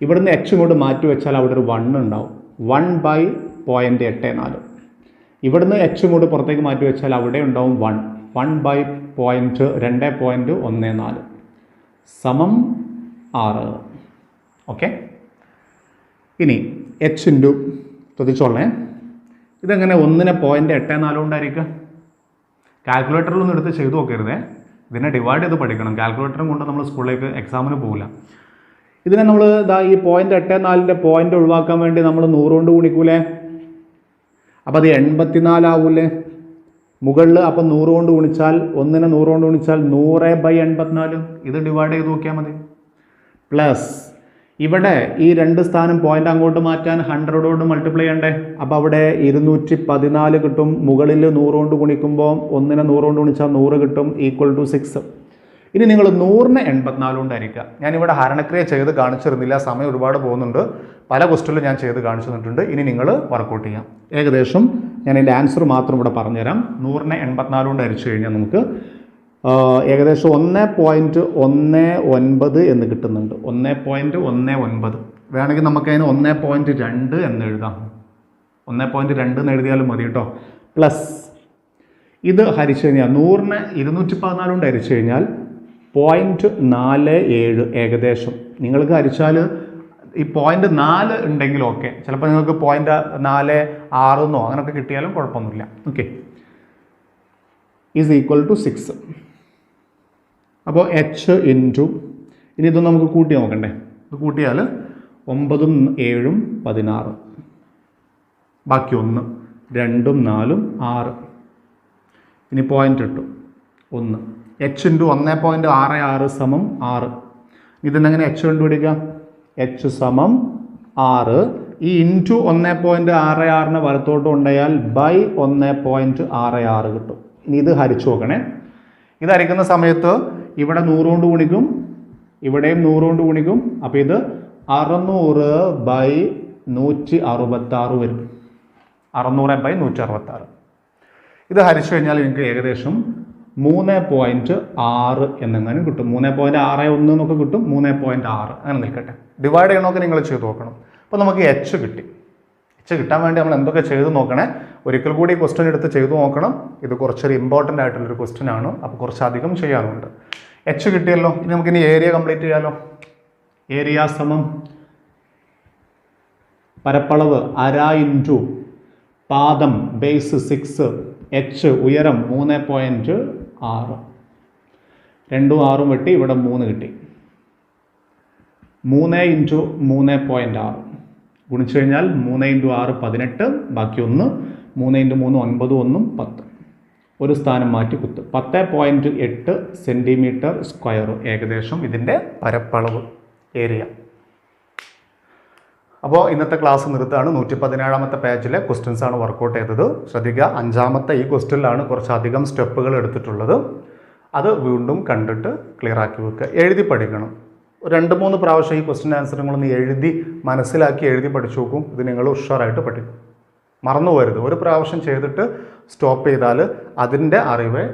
ഇവിടുന്ന് എച്ച് ഇങ്ങോട്ട് മാറ്റി വെച്ചാൽ അവിടെ ഒരു 1 ഉണ്ടാവും. 1 ബൈ 0.84. ഇവിടുന്ന് എച്ച് ഇങ്ങോട്ട് പുറത്തേക്ക് മാറ്റി വെച്ചാൽ അവിടെ ഉണ്ടാവും 1 ബൈ 2.14 സമം 6. ഓക്കെ, ഇനി എച്ച് ഇൻറ്റു ശ്രദ്ധിച്ചോളേ, ഇതെങ്ങനെ 1നെ 0.84 കൊണ്ടായിരിക്കുക? കാൽക്കുലേറ്ററിലൊന്നും എടുത്ത് ചെയ്തു നോക്കരുതേ. ഇതിനെ ഡിവൈഡ് ചെയ്ത് പഠിക്കണം. കാൽക്കുലേറ്ററും കൊണ്ട് നമ്മൾ സ്കൂളിലേക്ക് എക്സാമിന് പോകില്ല. ഇതിനെ നമ്മൾ ഇതാ ഈ 0.84ൻ്റെ പോയിന്റ് ഒഴിവാക്കാൻ വേണ്ടി നമ്മൾ 100 കൊണ്ട് ഗുണിക്കൂലേ? അപ്പോൾ അത് 84 ആവൂലേ മുകളിൽ? അപ്പം 100 കൊണ്ട് ഗുണിച്ചാൽ, 1നെ 100 കൊണ്ട് ഗുണിച്ചാൽ 100 ബൈ 84. ഇത് ഡിവൈഡ് ചെയ്ത് നോക്കിയാൽ മതി. പ്ലസ് ഇവിടെ ഈ രണ്ട് സ്ഥാനം പോയിന്റ് അങ്ങോട്ട് മാറ്റാൻ 100 കൊണ്ട് മൾട്ടിപ്ലൈ ചെയ്യണ്ടേ. അപ്പോൾ അവിടെ 214 കിട്ടും. മുകളിൽ 100 കൊണ്ട് ഗുണിക്കുമ്പോൾ 1നെ 100 കൊണ്ട് ഗുണിച്ചാൽ 100 കിട്ടും, ഈക്വൽ ടു 6. ഇനി നിങ്ങൾ 100നെ 84 കൊണ്ട് ഹരിക്കുക. ഞാനിവിടെ ഹരണക്രിയ ചെയ്ത് കാണിച്ചിരുന്നില്ല, സമയം ഒരുപാട് പോകുന്നുണ്ട്. പല ക്വസ്റ്റ്യനിലും ഞാൻ ചെയ്ത് കാണിച്ചു തന്നിട്ടുണ്ട്. ഇനി നിങ്ങൾ വർക്കൗട്ട് ചെയ്യാം. ഏകദേശം ഞാൻ എൻ്റെ ആൻസർ മാത്രം ഇവിടെ പറഞ്ഞുതരാം. 100നെ 84 കൊണ്ട് ഹരിച്ചു കഴിഞ്ഞാൽ നമുക്ക് ഏകദേശം 1.19 എന്ന് കിട്ടുന്നുണ്ട്. 1.19 വേണമെങ്കിൽ നമുക്കതിന് 1.2 എന്ന് എഴുതാം. 1.2 എന്ന് എഴുതിയാലും മതി കേട്ടോ. പ്ലസ് ഇത് ഹരിച്ചു കഴിഞ്ഞാൽ 100നെ 214 കൊണ്ട് ഹരിച്ചു കഴിഞ്ഞാൽ 0.47 ഏകദേശം. നിങ്ങൾക്ക് ഹരിച്ചാൽ ഈ 0.4 ഉണ്ടെങ്കിൽ ഓക്കെ, ചിലപ്പോൾ നിങ്ങൾക്ക് 0.46 അങ്ങനെയൊക്കെ കിട്ടിയാലും കുഴപ്പമൊന്നുമില്ല. Okay, is equal to 6. അപ്പോൾ h ഇൻറ്റു, ഇനി ഇതൊന്നും നമുക്ക് കൂട്ടി നോക്കണ്ടേ. ഇത് കൂട്ടിയാൽ 9 7 16, ബാക്കി 1 2 4 6, ഇനി പോയിന്റ് ഇട്ടു 1. h ഇൻറ്റു 1.66 സമം 6. ഇതിനെങ്ങനെ h കണ്ടുപിടിക്കാം? h സമം 6. ഈ ഇൻറ്റു 1.66നെ വലത്തോട്ട് കൊണ്ടുപോയാൽ ബൈ 1.66 കിട്ടും. ഇനി ഇത് ഹരിച്ചു നോക്കണേ. ഇത് ഹരിക്കുന്ന സമയത്ത് ഇവിടെ 100 കൊണ്ട് ഗുണിക്കും, ഇവിടെയും 100 കൊണ്ട് ഗുണിക്കും. അപ്പോൾ ഇത് 600/166 വരും. 600/166. ഇത് ഹരിച്ചു കഴിഞ്ഞാൽ നിങ്ങൾക്ക് ഏകദേശം 3.6 എന്നെങ്ങാനും കിട്ടും. 3.61 എന്നൊക്കെ കിട്ടും. 3.6 അങ്ങനെ നിൽക്കട്ടെ. ഡിവൈഡ് ചെയ്യണമൊക്കെ നിങ്ങൾ ചെയ്ത് നോക്കണം. അപ്പോൾ നമുക്ക് h കിട്ടി. h കിട്ടാൻ വേണ്ടി നമ്മൾ എന്തൊക്കെ ചെയ്ത് നോക്കണേ. ഒരിക്കൽ കൂടി ക്വസ്റ്റ്യൻ എടുത്ത് ചെയ്തു നോക്കണം. ഇത് കുറച്ചൊരു ഇമ്പോർട്ടൻ്റ് ആയിട്ടുള്ളൊരു ക്വസ്റ്റ്യൻ ആണ്. അപ്പോൾ കുറച്ചധികം ചെയ്യാനുണ്ട്. h കിട്ടിയല്ലോ. ഇനി നമുക്കിനി ഏരിയ കംപ്ലീറ്റ് ചെയ്യാമല്ലോ. ഏരിയ സമം പരപ്പളവ് അര ഇൻറ്റു പാദം ബേസ് 6, h ഉയരം 3.6. 2ഉം 6ഉം വെട്ടി ഇവിടെ 3 കിട്ടി. 3 ഇൻറ്റു 3.6 ഗുണിച്ചു കഴിഞ്ഞാൽ 3 ഇൻറ്റു 6 18, ബാക്കി 1. 3 ഇൻറ്റു 3 9, 1 10. ഒരു സ്ഥാനം മാറ്റി കുത്ത്. 10.8 സെൻറ്റിമീറ്റർ സ്ക്വയർ ഏകദേശം ഇതിൻ്റെ പരപ്പളവ് ഏരിയ. അപ്പോൾ ഇന്നത്തെ ക്ലാസ് നിർത്താണ്. 117ാമത്തെ പേജിലെ ക്വസ്റ്റ്യൻസ് ആണ് വർക്കൗട്ട് ചെയ്തത്. ശ്രദ്ധിക്കുക, 5ാമത്തെ ഈ ക്വസ്റ്റ്യനിലാണ് കുറച്ചധികം സ്റ്റെപ്പുകൾ എടുത്തിട്ടുള്ളത്. അത് വീണ്ടും കണ്ടിട്ട് ക്ലിയർ ആക്കി വെക്കുക. എഴുതി പഠിക്കണം. 2-3 പ്രാവശ്യം ഈ ക്വസ്റ്റ്യൻ ആൻസർ നിങ്ങളൊന്ന് എഴുതി മനസ്സിലാക്കി എഴുതി പഠിച്ചു നോക്കും. ഇത് നിങ്ങൾ ഉഷാറായിട്ട് പഠിക്കും. മറന്നു പോകരുത്. ഒരു പ്രാവശ്യം ചെയ്തിട്ട് സ്റ്റോപ്പ് ചെയ്താൽ അതിൻ്റെ അറിവേ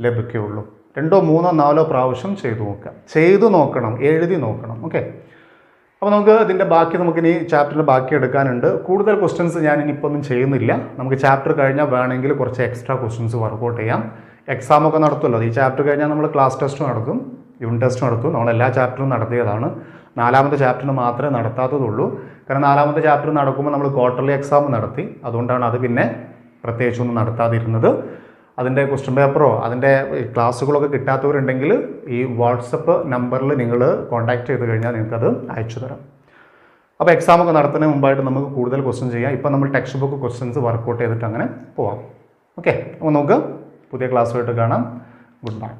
ലഭിക്കുകയുള്ളൂ. 2, 3, 4 പ്രാവശ്യം ചെയ്തു നോക്കണം, എഴുതി നോക്കണം. ഓക്കെ, അപ്പോൾ നമുക്ക് ഇതിൻ്റെ ബാക്കി നമുക്കിനി ചാപ്റ്ററിൻ്റെ ബാക്കി എടുക്കാനുണ്ട്. കൂടുതൽ ക്വസ്റ്റ്യൻസ് ഞാൻ ഇനിയിപ്പോൾ ഒന്നും ചെയ്യുന്നില്ല. നമുക്ക് ചാപ്റ്റർ കഴിഞ്ഞാൽ വേണമെങ്കിൽ കുറച്ച് എക്സ്ട്രാ ക്വസ്റ്റ്യൻസ് വർക്കൗട്ട് ചെയ്യാം. എക്സാമൊക്കെ നടത്തുമല്ലോ. ഈ ചാപ്റ്റർ കഴിഞ്ഞാൽ നമ്മൾ ക്ലാസ് ടെസ്റ്റ് നടത്തും, യൂണിറ്റ് ടെസ്റ്റ് നടത്തും. നമ്മൾ എല്ലാ ചാപ്റ്ററും നടത്തിയതാണ്. 4ാമത്തെ ചാപ്റ്ററിന് മാത്രമേ നടത്താത്തതുള്ളൂ. കാരണം 4ാമത്തെ ചാപ്റ്റർ നടക്കുമ്പോൾ നമ്മൾ ക്വാർട്ടർലി എക്സാം നടത്തി. അതുകൊണ്ടാണ് അത് പിന്നെ പ്രത്യേകിച്ചൊന്നും നടത്താതിരുന്നത്. അതിൻ്റെ ക്വസ്റ്റ്യൻ പേപ്പറോ അതിൻ്റെ ക്ലാസ്സുകളൊക്കെ കിട്ടാത്തവരുണ്ടെങ്കിൽ ഈ വാട്സപ്പ് നമ്പറിൽ നിങ്ങൾ കോൺടാക്ട് ചെയ്ത് കഴിഞ്ഞാൽ നിങ്ങൾക്കത് അയച്ചു തരാം. അപ്പോൾ എക്സാമൊക്കെ നടത്തുന്നതിന് മുമ്പായിട്ട് നമുക്ക് കൂടുതൽ ക്വസ്റ്റ്യൻ ചെയ്യാം. ഇപ്പോൾ നമ്മൾ ടെക്സ്റ്റ് ബുക്ക് ക്വസ്റ്റ്യൻസ് വർക്കൗട്ട് ചെയ്തിട്ട് അങ്ങനെ പോവാം. ഓക്കെ, അപ്പോൾ നമുക്ക് പുതിയ ക്ലാസ്സുമായിട്ട് കാണാം. Good bye.